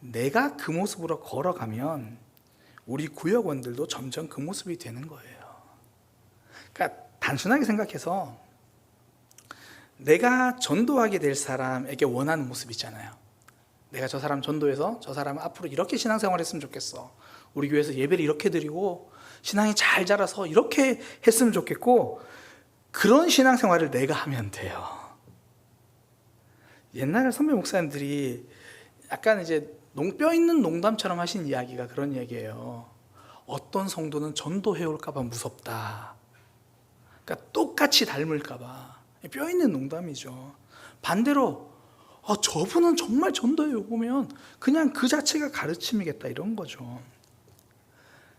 내가 그 모습으로 걸어가면 우리 구역원들도 점점 그 모습이 되는 거예요. 그러니까 단순하게 생각해서 내가 전도하게 될 사람에게 원하는 모습 있잖아요. 내가 저 사람 전도해서 저 사람 앞으로 이렇게 신앙생활 했으면 좋겠어. 우리 교회에서 예배를 이렇게 드리고 신앙이 잘 자라서 이렇게 했으면 좋겠고, 그런 신앙생활을 내가 하면 돼요. 옛날에 선배 목사님들이 약간 이제 뼈 있는 농담처럼 하신 이야기가 그런 이야기예요. 어떤 성도는 전도해 올까봐 무섭다. 그러니까 똑같이 닮을까봐. 뼈 있는 농담이죠. 반대로 저분은 정말 전도해 오면 그냥 그 자체가 가르침이겠다, 이런 거죠.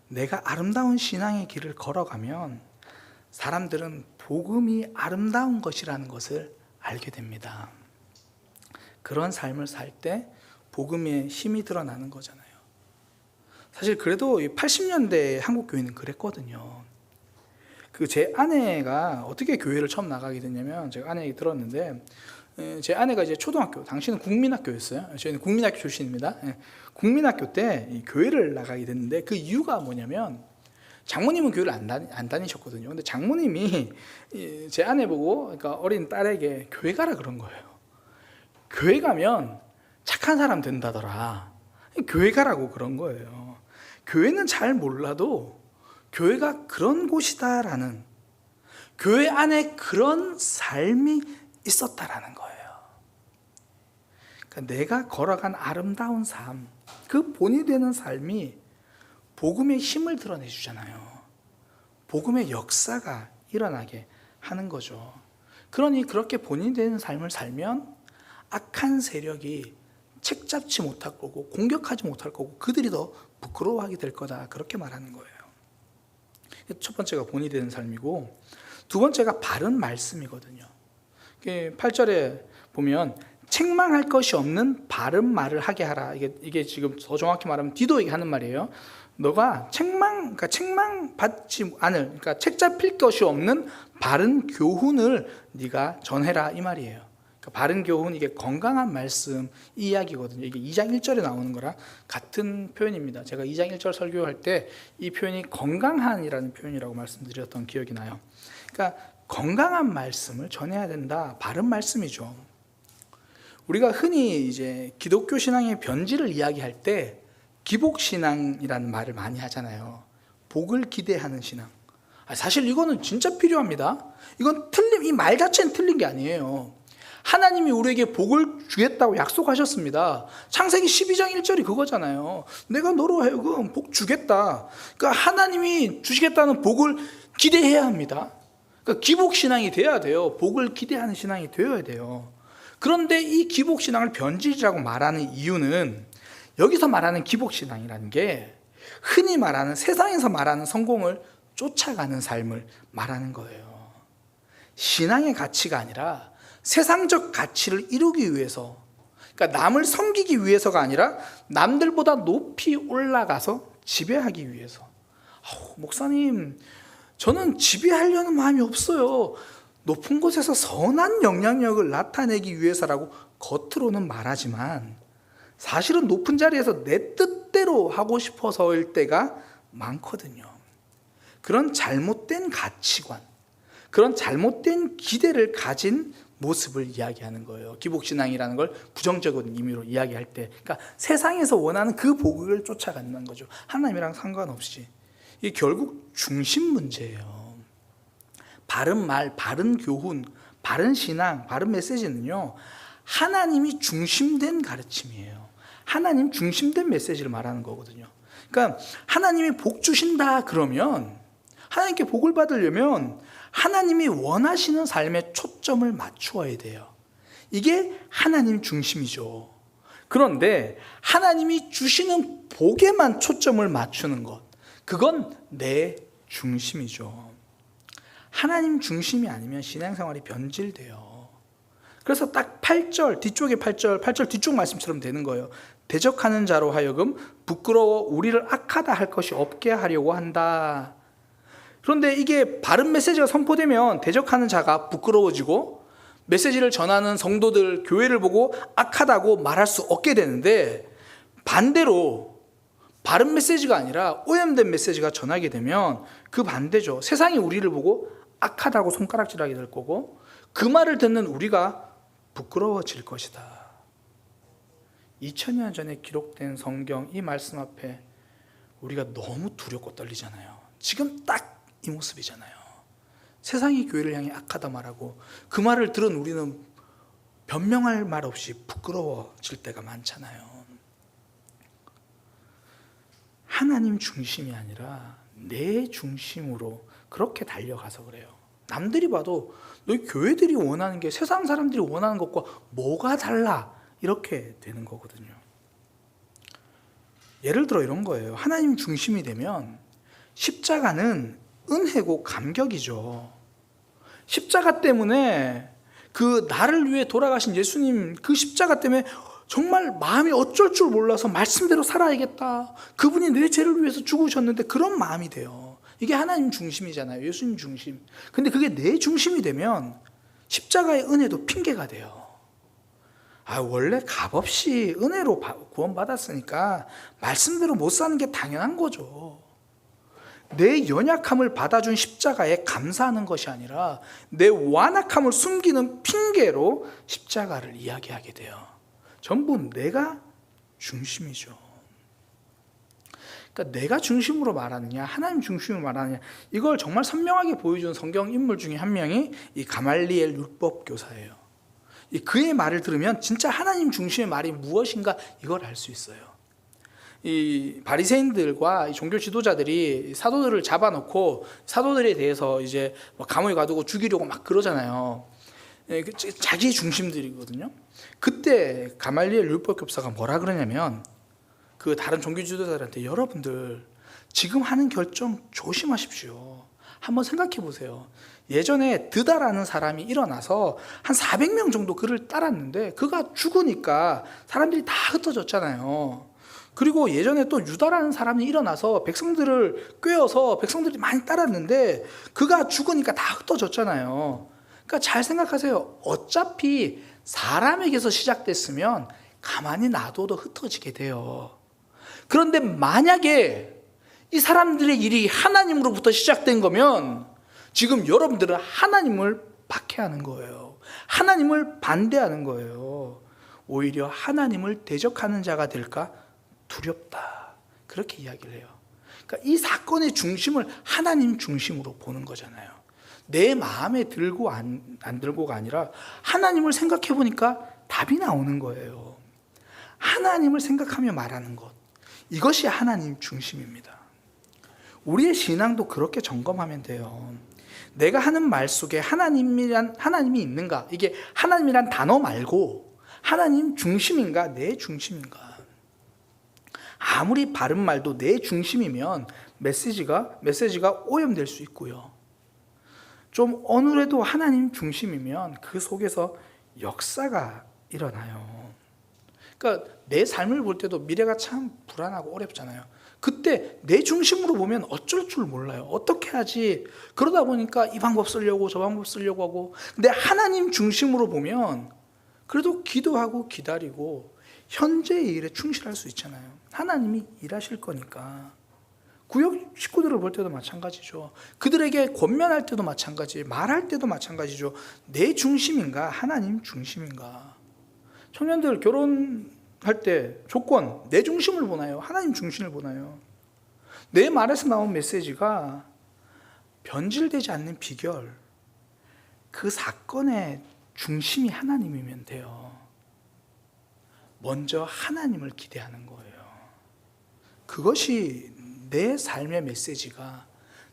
내가 아름다운 신앙의 길을 걸어가면 사람들은 복음이 아름다운 것이라는 것을 알게 됩니다. 그런 삶을 살 때 복음의 힘이 드러나는 거잖아요. 사실 그래도 80년대 한국 교회는 그랬거든요. 제 아내가 어떻게 교회를 처음 나가게 됐냐면, 제가 아내 얘기 들었는데, 제 아내가 이제 초등학교, 당시는 국민학교였어요. 저희는 국민학교 출신입니다. 국민학교 때 교회를 나가게 됐는데, 그 이유가 뭐냐면, 장모님은 교회를 안 다니셨거든요. 근데 장모님이 제 아내 보고, 그러니까 어린 딸에게 교회 가라 그런 거예요. 교회 가면 착한 사람 된다더라. 교회 가라고 그런 거예요. 교회는 잘 몰라도 교회가 그런 곳이다라는, 교회 안에 그런 삶이 있었다라는 거예요. 그러니까 내가 걸어간 아름다운 삶, 그 본이 되는 삶이 복음의 힘을 드러내 주잖아요. 복음의 역사가 일어나게 하는 거죠. 그러니 그렇게 본이 되는 삶을 살면 악한 세력이 책잡지 못할 거고 공격하지 못할 거고 그들이 더 부끄러워하게 될 거다, 그렇게 말하는 거예요. 첫 번째가 본이 되는 삶이고, 두 번째가 바른 말씀이거든요. 8절에 보면 책망할 것이 없는 바른 말을 하게 하라. 이게 지금 더 정확히 말하면 디도에게 하는 말이에요. 너가 책망받지 않을, 그러니까 책 잡힐 것이 없는 바른 교훈을 네가 전해라, 이 말이에요. 그러니까 바른 교훈, 이게 건강한 말씀, 이 이야기거든요. 이게 2장 1절에 나오는 거랑 같은 표현입니다. 제가 2장 1절 설교할 때 이 표현이 건강한이라는 표현이라고 말씀드렸던 기억이 나요. 그러니까 건강한 말씀을 전해야 된다, 바른 말씀이죠. 우리가 흔히 이제 기독교 신앙의 변질을 이야기할 때 기복신앙이라는 말을 많이 하잖아요. 복을 기대하는 신앙. 사실 이거는 진짜 필요합니다. 이건 이 말 자체는 틀린 게 아니에요. 하나님이 우리에게 복을 주겠다고 약속하셨습니다. 창세기 12장 1절이 그거잖아요. 내가 너로 하여금 복 주겠다. 그러니까 하나님이 주시겠다는 복을 기대해야 합니다. 그러니까 기복신앙이 돼야 돼요. 복을 기대하는 신앙이 되어야 돼요. 그런데 이 기복신앙을 변질이라고 말하는 이유는, 여기서 말하는 기복신앙이라는 게 흔히 말하는 세상에서 말하는 성공을 쫓아가는 삶을 말하는 거예요. 신앙의 가치가 아니라 세상적 가치를 이루기 위해서, 그러니까 남을 섬기기 위해서가 아니라 남들보다 높이 올라가서 지배하기 위해서. 목사님, 저는 지배하려는 마음이 없어요. 높은 곳에서 선한 영향력을 나타내기 위해서라고 겉으로는 말하지만 사실은 높은 자리에서 내 뜻대로 하고 싶어서일 때가 많거든요. 그런 잘못된 가치관, 그런 잘못된 기대를 가진 모습을 이야기하는 거예요. 기복신앙이라는 걸 부정적인 의미로 이야기할 때, 그러니까 세상에서 원하는 그 복을 쫓아가는 거죠. 하나님이랑 상관없이. 이게 결국 중심 문제예요. 바른 말, 바른 교훈, 바른 신앙, 바른 메시지는요, 하나님이 중심된 가르침이에요. 하나님 중심된 메시지를 말하는 거거든요. 그러니까 하나님이 복 주신다 그러면, 하나님께 복을 받으려면 하나님이 원하시는 삶에 초점을 맞추어야 돼요. 이게 하나님 중심이죠. 그런데 하나님이 주시는 복에만 초점을 맞추는 것, 그건 내 중심이죠. 하나님 중심이 아니면 신앙생활이 변질돼요. 그래서 딱 8절 뒤쪽에 8절 뒤쪽 말씀처럼 되는 거예요. 대적하는 자로 하여금 부끄러워 우리를 악하다 할 것이 없게 하려고 한다. 그런데 이게 바른 메시지가 선포되면 대적하는 자가 부끄러워지고 메시지를 전하는 성도들, 교회를 보고 악하다고 말할 수 없게 되는데, 반대로 바른 메시지가 아니라 오염된 메시지가 전하게 되면 그 반대죠. 세상이 우리를 보고 악하다고 손가락질하게 될 거고, 그 말을 듣는 우리가 부끄러워질 것이다. 2000년 전에 기록된 성경 이 말씀 앞에 우리가 너무 두렵고 떨리잖아요. 지금 딱 이 모습이잖아요. 세상이 교회를 향해 악하다 말하고 그 말을 들은 우리는 변명할 말 없이 부끄러워질 때가 많잖아요. 하나님 중심이 아니라 내 중심으로 그렇게 달려가서 그래요. 남들이 봐도 너희 교회들이 원하는 게 세상 사람들이 원하는 것과 뭐가 달라? 이렇게 되는 거거든요. 예를 들어 이런 거예요. 하나님 중심이 되면 십자가는 은혜고 감격이죠. 십자가 때문에, 그 나를 위해 돌아가신 예수님 그 십자가 때문에 정말 마음이 어쩔 줄 몰라서 말씀대로 살아야겠다. 그분이 내 죄를 위해서 죽으셨는데 그런 마음이 돼요. 이게 하나님 중심이잖아요. 예수님 중심. 근데 그게 내 중심이 되면 십자가의 은혜도 핑계가 돼요. 원래 값없이 은혜로 구원받았으니까 말씀대로 못 사는 게 당연한 거죠. 내 연약함을 받아준 십자가에 감사하는 것이 아니라 내 완악함을 숨기는 핑계로 십자가를 이야기하게 돼요. 전부 내가 중심이죠. 그러니까 내가 중심으로 말하느냐, 하나님 중심으로 말하느냐, 이걸 정말 선명하게 보여준 성경 인물 중에 한 명이 이 가말리엘 율법 교사예요. 그의 말을 들으면 진짜 하나님 중심의 말이 무엇인가 이걸 알 수 있어요. 이 바리새인들과 이 종교 지도자들이 사도들을 잡아놓고 사도들에 대해서 이제 감옥에 가두고 죽이려고 막 그러잖아요. 자기 중심들이거든요. 그때 가말리엘 율법 교사가 뭐라 그러냐면, 그 다른 종교 지도자들한테 여러분들 지금 하는 결정 조심하십시오. 한번 생각해 보세요. 예전에 드다라는 사람이 일어나서 한 400명 정도 그를 따랐는데 그가 죽으니까 사람들이 다 흩어졌잖아요. 그리고 예전에 또 유다라는 사람이 일어나서 백성들을 꿰어서 백성들이 많이 따랐는데 그가 죽으니까 다 흩어졌잖아요. 그러니까 잘 생각하세요. 어차피 사람에게서 시작됐으면 가만히 놔둬도 흩어지게 돼요. 그런데 만약에 이 사람들의 일이 하나님으로부터 시작된 거면 지금 여러분들은 하나님을 박해하는 거예요. 하나님을 반대하는 거예요. 오히려 하나님을 대적하는 자가 될까 두렵다. 그렇게 이야기를 해요. 그러니까 이 사건의 중심을 하나님 중심으로 보는 거잖아요. 내 마음에 들고 안 들고가 아니라 하나님을 생각해 보니까 답이 나오는 거예요. 하나님을 생각하며 말하는 것, 이것이 하나님 중심입니다. 우리의 신앙도 그렇게 점검하면 돼요. 내가 하는 말 속에 하나님이 있는가? 이게 하나님이란 단어 말고 하나님 중심인가? 내 중심인가? 아무리 바른 말도 내 중심이면 메시지가 오염될 수 있고요. 좀 어눌해도 하나님 중심이면 그 속에서 역사가 일어나요. 그러니까 내 삶을 볼 때도 미래가 참 불안하고 어렵잖아요. 그때 내 중심으로 보면 어쩔 줄 몰라요. 어떻게 하지? 그러다 보니까 이 방법 쓰려고 저 방법 쓰려고 하고, 근데 하나님 중심으로 보면 그래도 기도하고 기다리고 현재의 일에 충실할 수 있잖아요. 하나님이 일하실 거니까. 구역 식구들을 볼 때도 마찬가지죠. 그들에게 권면할 때도 마찬가지, 말할 때도 마찬가지죠. 내 중심인가 하나님 중심인가. 청년들 결혼할 때 조건 내 중심을 보나요? 하나님 중심을 보나요? 내 말에서 나온 메시지가 변질되지 않는 비결, 그 사건의 중심이 하나님이면 돼요. 먼저 하나님을 기대하는 거예요. 그것이 내 삶의 메시지가,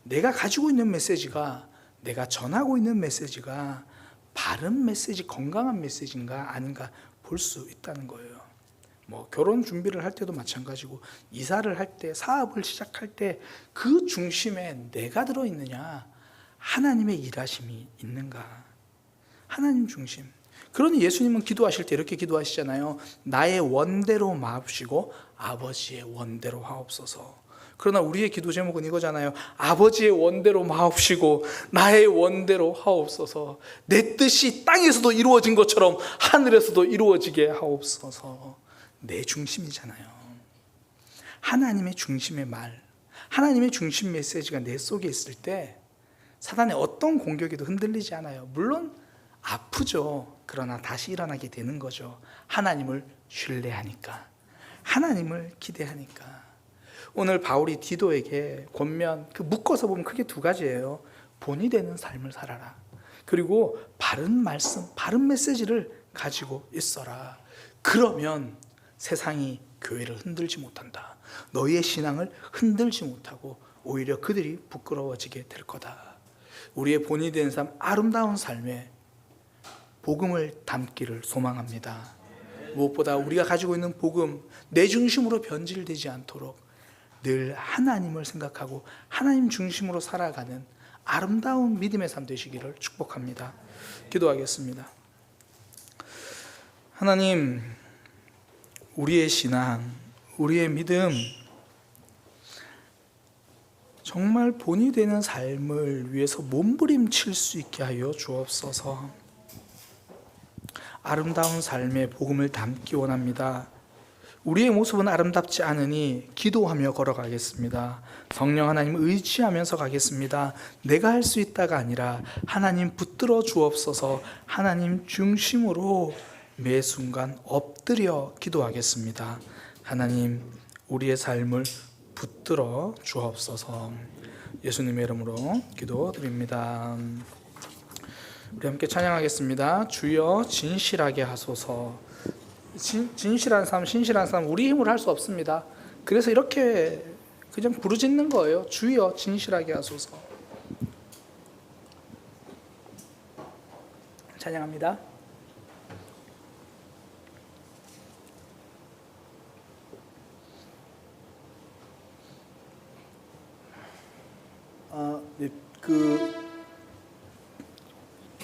내가 가지고 있는 메시지가, 내가 전하고 있는 메시지가 바른 메시지, 건강한 메시지인가 아닌가 볼 수 있다는 거예요. 뭐 결혼 준비를 할 때도 마찬가지고, 이사를 할 때, 사업을 시작할 때 그 중심에 내가 들어있느냐, 하나님의 일하심이 있는가. 하나님 중심. 그러니 예수님은 기도하실 때 이렇게 기도하시잖아요. 나의 원대로 마옵시고 아버지의 원대로 하옵소서. 그러나 우리의 기도 제목은 이거잖아요. 아버지의 원대로 마옵시고 나의 원대로 하옵소서. 내 뜻이 땅에서도 이루어진 것처럼 하늘에서도 이루어지게 하옵소서. 내 중심이잖아요. 하나님의 중심의 말, 하나님의 중심 메시지가 내 속에 있을 때 사단의 어떤 공격에도 흔들리지 않아요. 물론 아프죠. 그러나 다시 일어나게 되는 거죠. 하나님을 신뢰하니까, 하나님을 기대하니까. 오늘 바울이 디도에게 권면, 그 묶어서 보면 크게 두 가지예요. 본이 되는 삶을 살아라. 그리고 바른 말씀, 바른 메시지를 가지고 있어라. 그러면 세상이 교회를 흔들지 못한다. 너희의 신앙을 흔들지 못하고 오히려 그들이 부끄러워지게 될 거다. 우리의 본이 되는 삶, 아름다운 삶에 복음을 담기를 소망합니다. 무엇보다 우리가 가지고 있는 복음, 내 중심으로 변질되지 않도록 늘 하나님을 생각하고 하나님 중심으로 살아가는 아름다운 믿음의 삶 되시기를 축복합니다. 기도하겠습니다. 하나님, 우리의 신앙, 우리의 믿음, 정말 본이 되는 삶을 위해서 몸부림칠 수 있게 하여 주옵소서. 아름다운 삶의 복음을 담기 원합니다. 우리의 모습은 아름답지 않으니 기도하며 걸어가겠습니다. 성령 하나님 의지하면서 가겠습니다. 내가 할 수 있다가 아니라 하나님 붙들어 주옵소서. 하나님 중심으로 매 순간 엎드려 기도하겠습니다. 하나님, 우리의 삶을 붙들어 주옵소서. 예수님의 이름으로 기도드립니다. 우리 함께 찬양하겠습니다. 주여 진실하게 하소서. 진실한 삶, 신실한 삶, 우리 힘으로 할 수 없습니다. 그래서 이렇게 그냥 부르짖는 거예요. 주여 진실하게 하소서. 찬양합니다.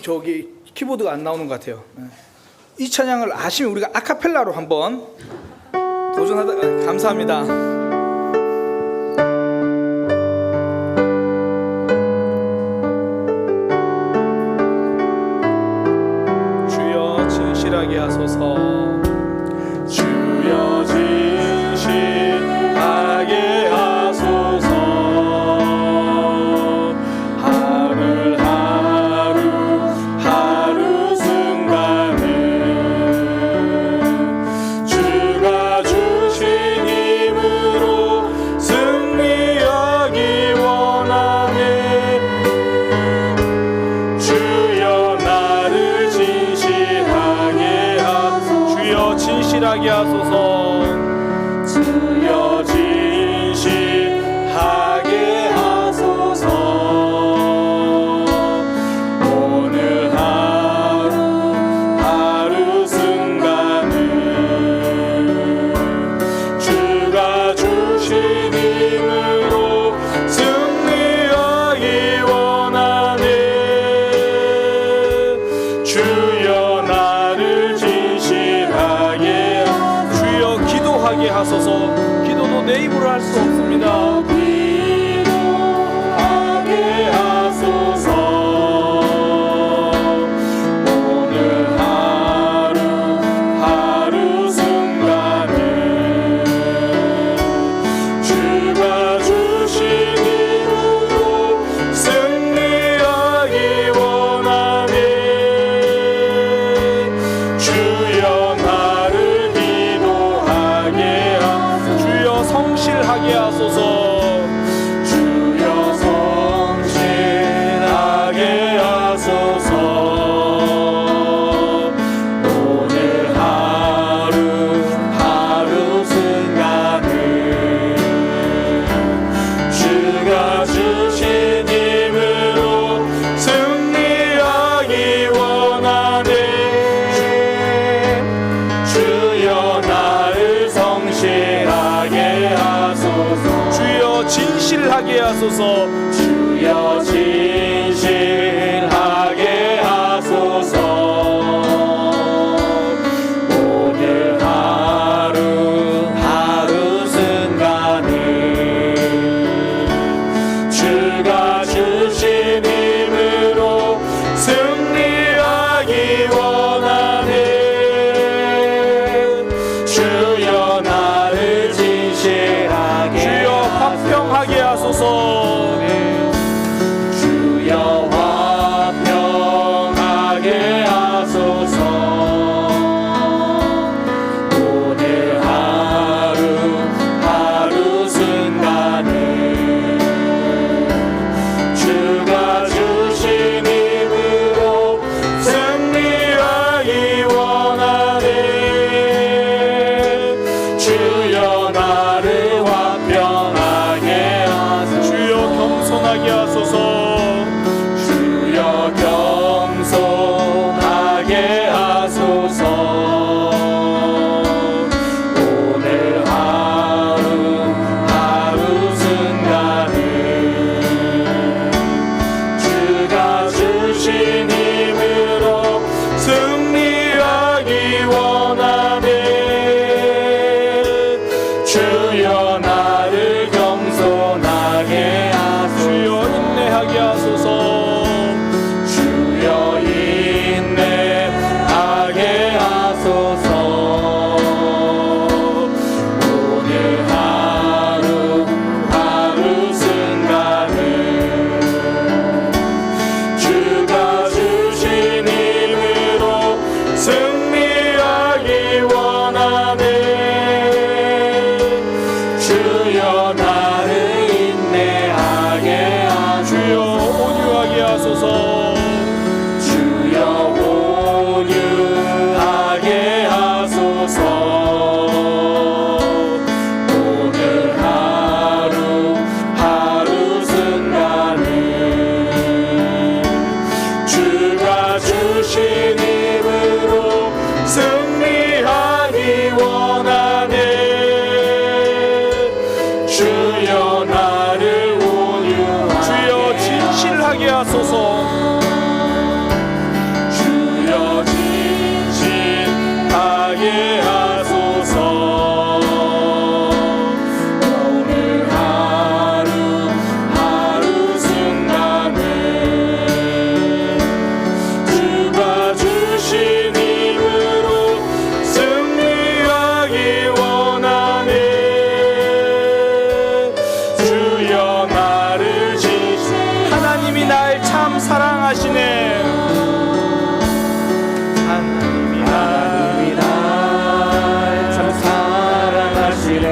저기 키보드가 안 나오는 것 같아요. 이 찬양을 아시면 우리가 아카펠라로 한번 도전하다. 감사합니다. 주여 진실하게 하소서. 주여 진실하게 하소서. 진실하게 하소서. 주여 진실하게 하소서. 오늘 하루 하루 순간을 주가 주신 힘으로 승리하기 원하네. 주여 나를 진실하게 기도하게 하소서. 기도도 내 입으로 할 수 없습니다. 기도하게 하소서. 오늘 하루 하루 순간 진실하게 하소서. 주여 진실하게 하소서. 오늘 하루 하루 순간을 주가 주신 힘으로 승리하기 원하는 주여 나를 진실하게 주여 화평하게 하소서. 주여 화평하게 하소서. 오늘 하루 하루 순간을 주가 주신 힘으로 승리하기 원하는 주여 나를 화평하게 하소서. 주여 겸손하게 하소서. 주여 겸손하게 하소서. 오늘 하루 하루 순간을 주가 주신 힘으로 승리하기 원하는 주여 나를 겸손하게 하소서. 주여 인내하게 하소서. 주여 인내하게 하소서. 오늘 하루 하루 순간을 주가 주신 힘으로 승리하기 원하는 주여 나를 인내하게 하소서. 주여 온유하게 하소서. 주여 온유하게 하소서. 오늘 하루 하루 순간을 주가 주신 힘으로 승리하기 원하는 주여 나를 온유하게 주여 진실하게 하소서. 주여 진실하게 하소서. 오늘 하루 하루 순간을 주가 주신 힘으로 승리하기 원하는 주여 나를 진실 하나님이 날 참 사랑하시네. 하나님이 날 참 사랑하시네.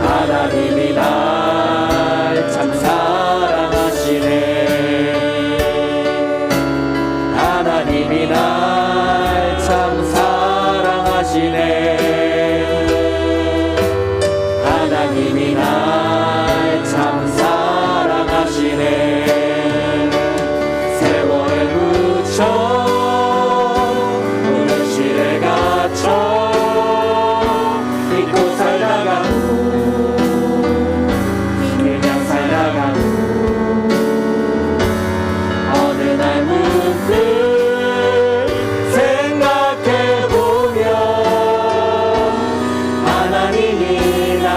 하나님이 날 참 사랑하시네. 하나님이 날 참 사랑하시네. 하나님이 날 참 사랑하시네. 세월에 묻혀 오늘실에 갇혀 잊고 살다가도 그냥 살다가도 어느 날 문득 생각해보면 하나님이 날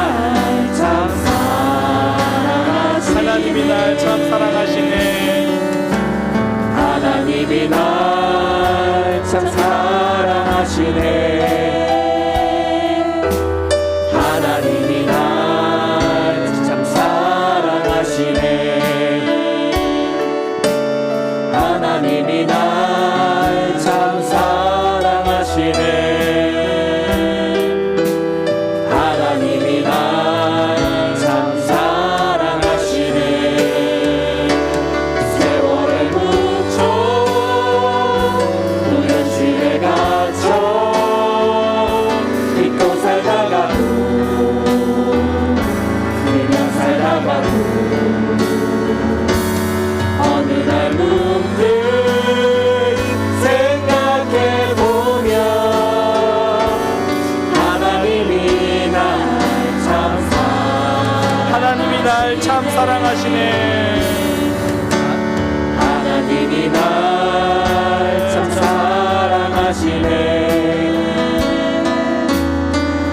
참 사랑하시네. 하나님이 날 참 사랑하시네. 하나님이 날 참 사랑하시네. 하나님이 날 참 사랑하시네. 하나님이 날 참 사랑하시네. 하나님이 날 참 사랑하시네. 세월에 묻혀 우연실에 갇혀 사랑하시네. 하나님이 날 참 사랑하시네.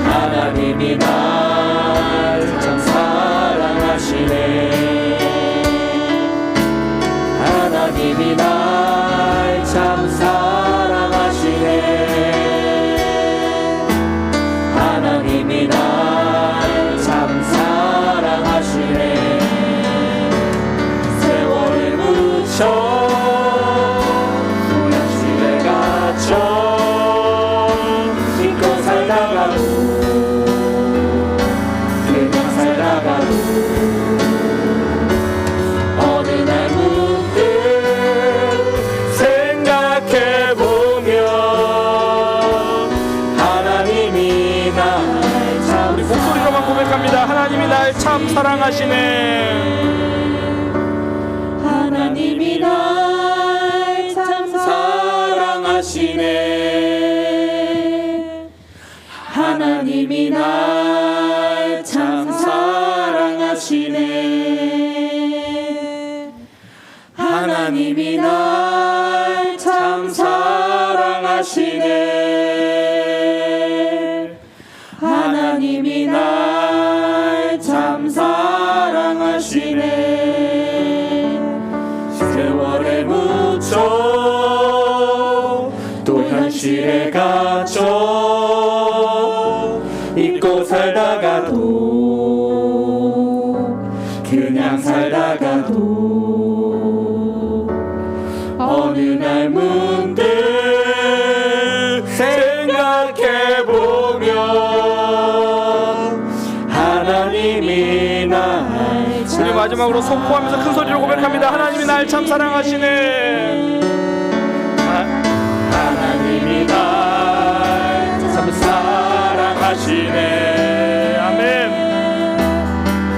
하나님이 날 참 사랑하시네. 하나님이 날 참 사랑하시네. 하나님이 날 참 사랑하시네. 세월에 묻혀 현실에 갇혀 믿고 살다가도 그냥 살다가도 어느 날 문득 생각해보면 하나님이 날 참 우리 목소리로만 고백합니다. 하나님이 날 참 사랑하시네. 하나님이 날 참 사랑하시네. 하나님이 날 참 사랑하시네. 하나님이 날 참 사랑하시네. 하나님이 날 참 사랑하시네. 세월에 묻혀 또 현실에 갇혀 잊고 살다가도 그냥 살다가도 어느 날 문득 생각해보면 하나님이 날 우리 마지막으로 선포하면서 큰 소리로 고백합니다. 하나님이 날 참 사랑하시네. 하나님이 날 참 사랑하시네. 아멘.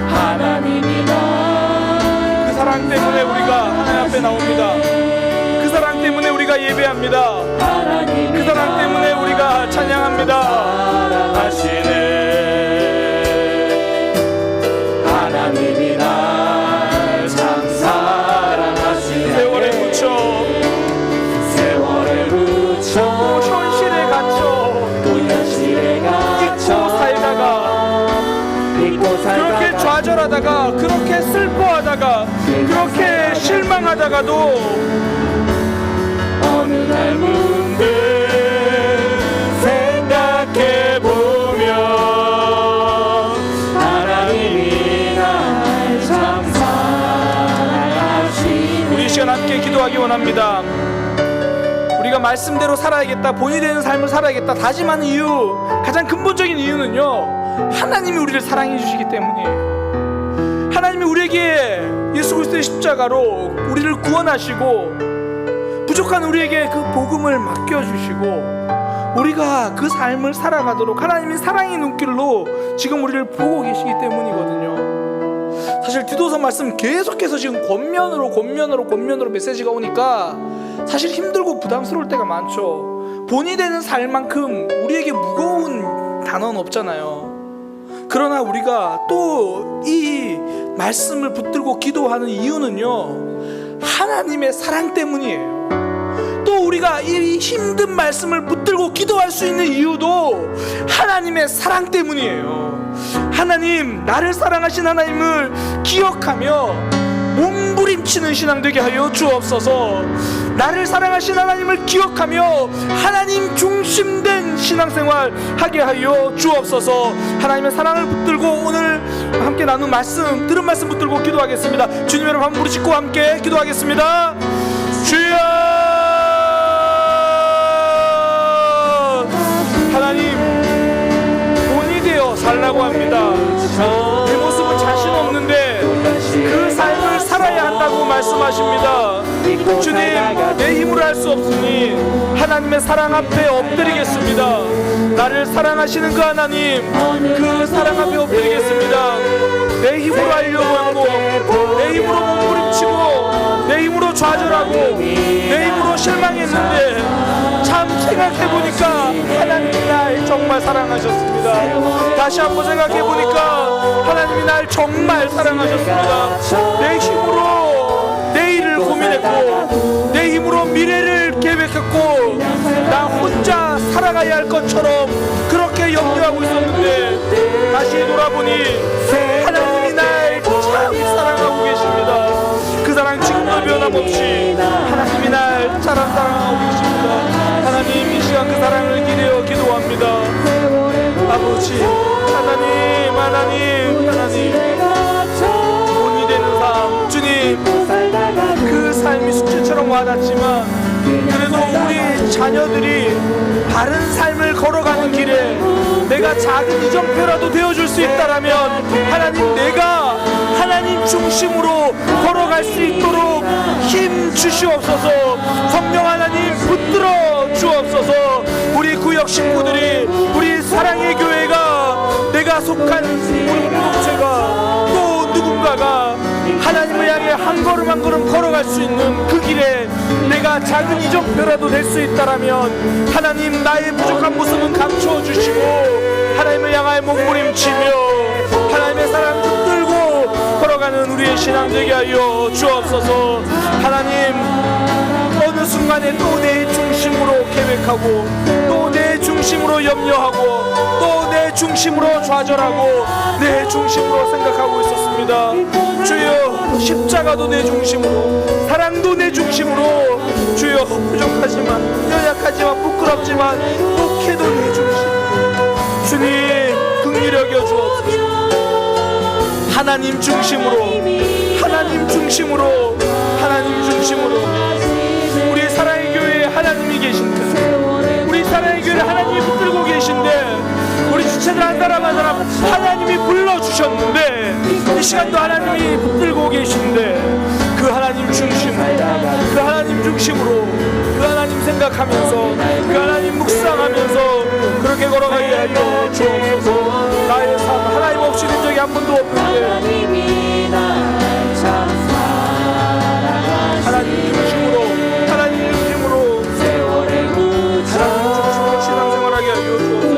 하나님이 날 그 사랑 때문에 우리가 하나님 앞에 나옵니다. 그 사랑 때문에 우리가 예배합니다. 그 사랑 때문에 우리가 찬양합니다. 사랑하시네. 하나님이 날 참 사랑하시네. 세월에 묻혀 세월에 묻혀 또 현실에 갇혀 또 현실에 갇혀 잊고 살다가 그렇게 좌절하다가 그렇게 슬퍼하다가 그렇게 실망하다가도 어느 날 문득 생각해보면 하나님이 날 참 사랑하시네. 우리 이 시간 함께 기도하기 원합니다. 우리가 말씀대로 살아야겠다, 본이 되는 삶을 살아야겠다 다짐하는 이유, 가장 근본적인 이유는요, 하나님이 우리를 사랑해 주시기 때문이에요. 하나님이 우리에게 예수 그리스도의 십자가로 우리를 구원하시고 부족한 우리에게 그 복음을 맡겨주시고 우리가 그 삶을 살아가도록 하나님이 사랑의 눈길로 지금 우리를 보고 계시기 때문이거든요. 사실 디도서 말씀 계속해서 지금 권면으로 메시지가 오니까 사실 힘들고 부담스러울 때가 많죠. 본이 되는 삶만큼 우리에게 무거운 단어는 없잖아요. 그러나 우리가 또 이 말씀을 붙들고 기도하는 이유는요, 하나님의 사랑 때문이에요. 또 우리가 이 힘든 말씀을 붙들고 기도할 수 있는 이유도 하나님의 사랑 때문이에요. 하나님, 나를 사랑하신 하나님을 기억하며 몸부림치는 신앙 되게 하여 주옵소서. 나를 사랑하신 하나님을 기억하며 하나님 중심된 신앙생활 하게 하여 주옵소서. 하나님의 사랑을 붙들고 오늘 함께 나눈 말씀, 들은 말씀 붙들고 기도하겠습니다. 주님 여러분, 한번 부르짖고 함께 기도하겠습니다. 주여, 하나님, 본이 되어 살라고 합니다. 내 모습은 자신 없는데 그 삶을 살아야 한다고 말씀하십니다. 주님, 내 힘으로 할 수 없으니 하나님의 사랑 앞에 엎드리겠습니다. 나를 사랑하시는 그 하나님, 그 사랑 앞에 엎드리겠습니다. 내 힘으로 하려고 하고, 내 힘으로 몸부림치고, 내 힘으로 좌절하고, 내 힘으로 실망했는데 참 생각해보니까 하나님이 날 정말 사랑하셨습니다. 다시 한번 생각해보니까 하나님이 날 정말 사랑하셨습니다. 내 힘으로 내일을 고민했고 내 힘으로 미래를 계획했고 나 혼자 살아가야 할 것처럼 그렇게 염려하고 있었는데 다시 돌아보니 하나님이 날 참 사랑하고 계십니다. 그 사랑 지금도 변함없이 하나님이 날 사랑하고 계십니다. 하나님 이 시간 그 사랑을 기대어 기도합니다. 아버지 하나님 본이 되는 삶 주님 그 삶이 숙제처럼 와닿지만 그래도 우리 자녀들이 바른 삶을 걸어가는 길에 내가 작은 이정표라도 되어줄 수 있다라면 하나님 내가 하나님 중심으로 걸어갈 수 있도록 힘 주시옵소서. 성령 하나님 붙들어 주옵소서. 우리 구역 식구들이 우리 사랑의 교회가 내가 속한 우리 공동체가 또 누군가가 하나님을 향해 한 걸음 한 걸음 걸어갈 수 있는 그 길에 내가 작은 이정표라도 될 수 있다라면 하나님 나의 부족한 모습은 감추어 주시고 하나님을 향하여 몸부림치며 하나님의 사랑 붙들고 걸어가는 우리의 신앙 되게 하여 주옵소서. 하나님 어느 순간에 또 내 중심으로 계획하고 또 내 중심으로 염려하고 또 내 중심으로 좌절하고 내 중심으로 생각하고 있었습니다. 주여 십자가도 내 중심으로 사랑도 내 중심으로 주여 부족하지만 연약하지만 부끄럽지만 목회도 내 중심 주님 긍휼히 여겨 주옵소서. 하나님 중심으로 우리 사랑의 교회에 하나님이 계신데 우리 사랑의 교회에 하나님이 붙들고 계신데 우리 지체들 한 사람 한 사람 하나님이 불러주셨는데 이 시간도 하나님이 붙들고 계신데 그 하나님 중심으로 그 하나님 생각하면서 그 하나님 묵상하면서 그렇게 걸어가게 하여 주옵소서. 나의 삶 하나님 없이 된 적이 한 번도 없는데 하나님 중심으로 신앙생활하게 하여 주옵소서.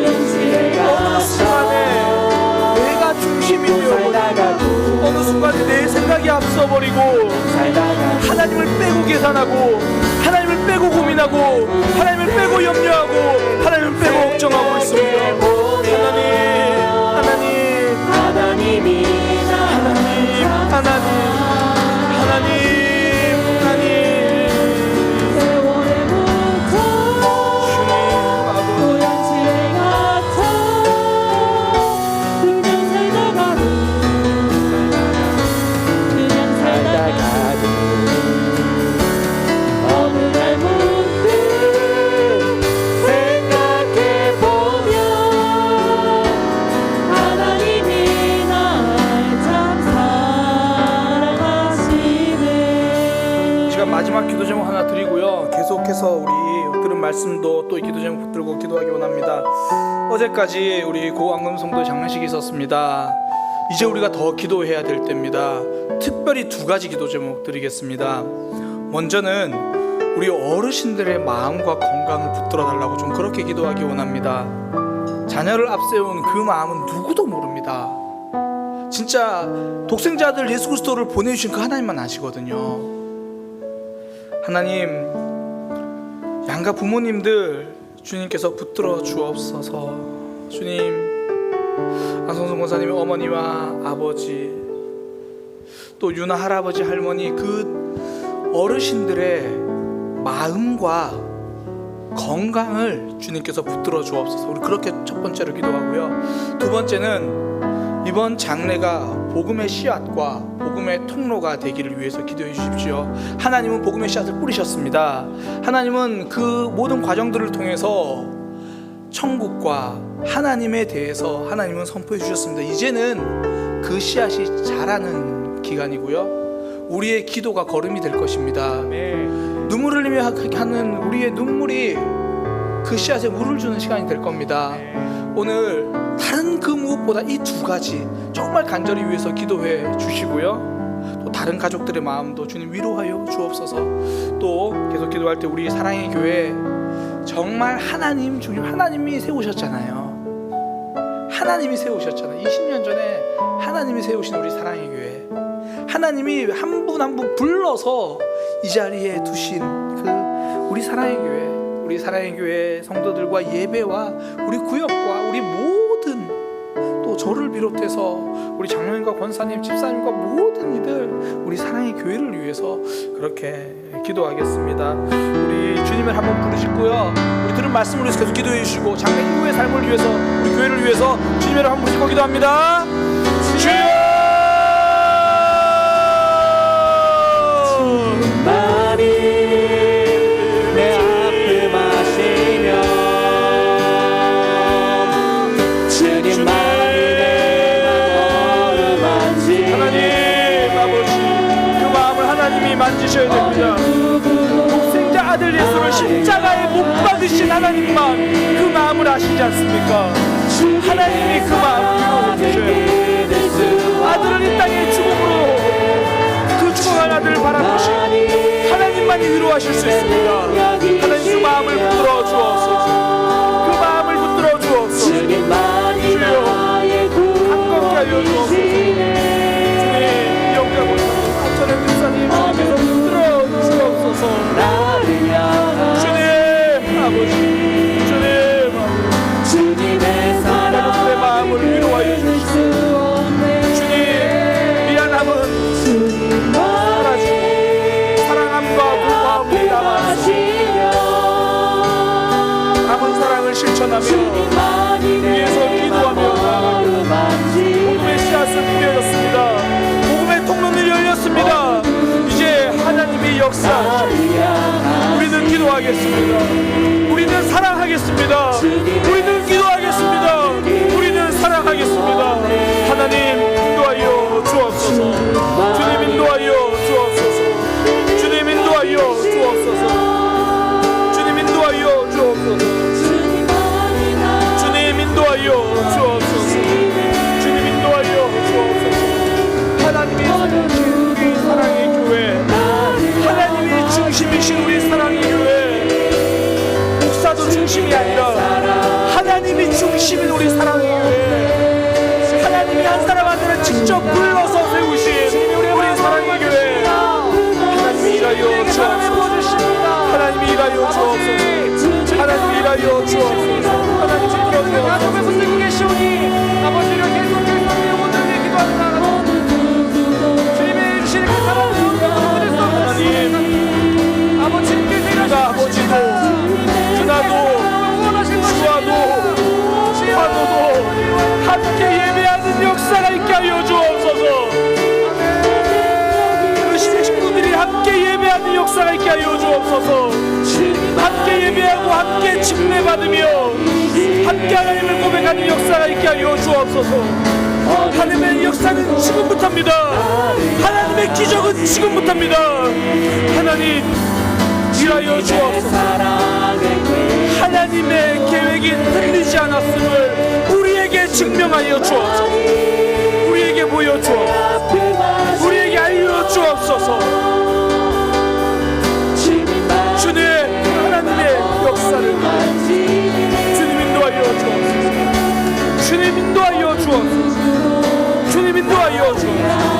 어느 순간에 내가 중심이 되어버리고 어느 순간에 내 생각이 앞서버리고 하나님을 빼고 계산하고 하나님을 빼고 고민하고 하나님을 빼고 염려하고 하나님을 빼고 걱정하고 있습니다. 마지막 기도 제목 하나 드리고요. 계속해서 우리 들은 말씀도 또 기도 제목 붙들고 기도하기 원합니다. 어제까지 우리 고왕금 성도 장례식이 있었습니다. 이제 우리가 더 기도해야 될 때입니다. 특별히 두 가지 기도 제목 드리겠습니다. 먼저는 우리 어르신들의 마음과 건강을 붙들어 달라고 좀 그렇게 기도하기 원합니다. 자녀를 앞세운 그 마음은 누구도 모릅니다. 진짜 독생자들 예수 그리스도를 보내주신 그 하나님만 아시거든요. 하나님, 양가 부모님들 주님께서 붙들어 주옵소서. 주님, 안성순 권사님의 어머니와 아버지, 또 유나 할아버지 할머니 그 어르신들의 마음과 건강을 주님께서 붙들어 주옵소서. 우리 그렇게 첫 번째로 기도하고요. 두 번째는 이번 장례가 복음의 씨앗과 복음의 통로가 되기를 위해서 기도해 주십시오. 하나님은 복음의 씨앗을 뿌리셨습니다. 하나님은 그 모든 과정들을 통해서 천국과 하나님에 대해서 하나님은 선포해 주셨습니다. 이제는 그 씨앗이 자라는 기간이고요. 우리의 기도가 걸음이 될 것입니다. 눈물을 흘리며 하는 우리의 눈물이 그 씨앗에 물을 주는 시간이 될 겁니다. 오늘 다른 그 무엇보다 이 두 가지 정말 간절히 위해서 기도해 주시고요. 또 다른 가족들의 마음도 주님 위로하여 주옵소서. 또 계속 기도할 때 우리 사랑의 교회 정말 하나님 주님 하나님이 세우셨잖아요. 하나님이 세우셨잖아요. 20년 전에 하나님이 세우신 우리 사랑의 교회, 하나님이 한 분 한 분 불러서 이 자리에 두신 그 우리 사랑의 교회, 우리 사랑의 교회 성도들과 예배와 우리 구역과 우리 모든, 또 저를 비롯해서 우리 장로님과 권사님, 집사님과 모든 이들 우리 사랑의 교회를 위해서 그렇게 기도하겠습니다. 우리 주님을 한번 부르시고요, 우리 들은 말씀을 위해서 계속 기도해 주시고, 장래 이후의 삶을 위해서, 우리 교회를 위해서 주님을 한번 부르시고 기도합니다. 주여! 주님만이 내 아픔 아시며, 주님만이 내 마음을 만지며, 하나님 아버지, 그 마음을 하나님이 만지셔야 됩니다. 독생자 아들 예수를 십자가에 못 박으신 하나님만 그 마음을 아시지 않습니까? 하나님이 그 마음을 위로해 주셔야 됩니다. 아들을 이 땅의 죽음으로, 그 죽어간 아들을 바라보신 하나님만이 위로하실 수 있습니다. 하나님 그 마음을 붙들어 주옵소서. 그 마음을 붙들어 주옵소서. 주님만이 주여, 나의 강건케 하여 주옵소서. 주님, 영자 권사님, 박찬현 집사님, 주님께서 붙들어 주옵소서. 나를 향한 주님 아버지, 주님 아버지, 주님의 여러분의 마음을 위로하여 주시옵소서. 주님, 미안함은 사라지고 사랑함과 고마움이 남아서 남은 사랑을 실천하며 위에서 기도하며 나아가겠습니다. 복음의 씨앗은 뿌려졌습니다. 복음의 통로는 열렸습니다. 이제 하나님의 역사하시고 우리는 기도하겠습니다. 우리는 사랑하겠습니다. 우리는 기도하겠습니다. 우리는 사랑하겠습니다. 하나님 인도하여 주옵소서. 주님 인도하여 주옵소서. 주님 인도하여 주옵소서. 주님 인도하여 주옵소서. 주님 인도하여 주옵소서. 주님 인도하여 주옵소서. 하나님이 세우신 우리 사랑의 교회, 하나님이 중심이신 우리 사랑의 교회, 목사도 중심이 아니라 하나님이 중심인 우리 사랑의 교회, 하나님이 한 사람 한 사람 직접 불러서 세우신 우리 사랑의 교회, 하나님이 일하여 주옵소서. 하나님이 일하여 주옵소서. 하나님이 일하여 주옵소서. 하나님 가슴을 붙들고 계시오니 아버지를 계속해서 영혼들을 기도하는 나라로 주님의 주시는 그 사랑을 영원히 수 하나님, 아버지께서 그가 아버지도 그나도 주와도 화도도 함께 예배하는 역사가 있게 하여 주옵소서. 그 식구들이 함께 예배하는 역사가 있게 하여 주옵소서. 함께 예배하고 함께 침례받으며 함께 하나님을 고백하는 역사가 있게 하여 주옵소서. 하나님의 역사는 지금부터입니다. 하나님의 기적은 지금부터입니다. 하나님 일하여 주옵소서. 하나님의 계획이 틀리지 않았음을 우리에게 증명하여 주옵소서. 우리에게 보여주옵소서. 우리에게 알려 주옵소서. 주님, 하나님의 역사를 주님 인도하여 주옵소서. 주님 인도하여 주옵소서. 주님 인도하여 주옵소서.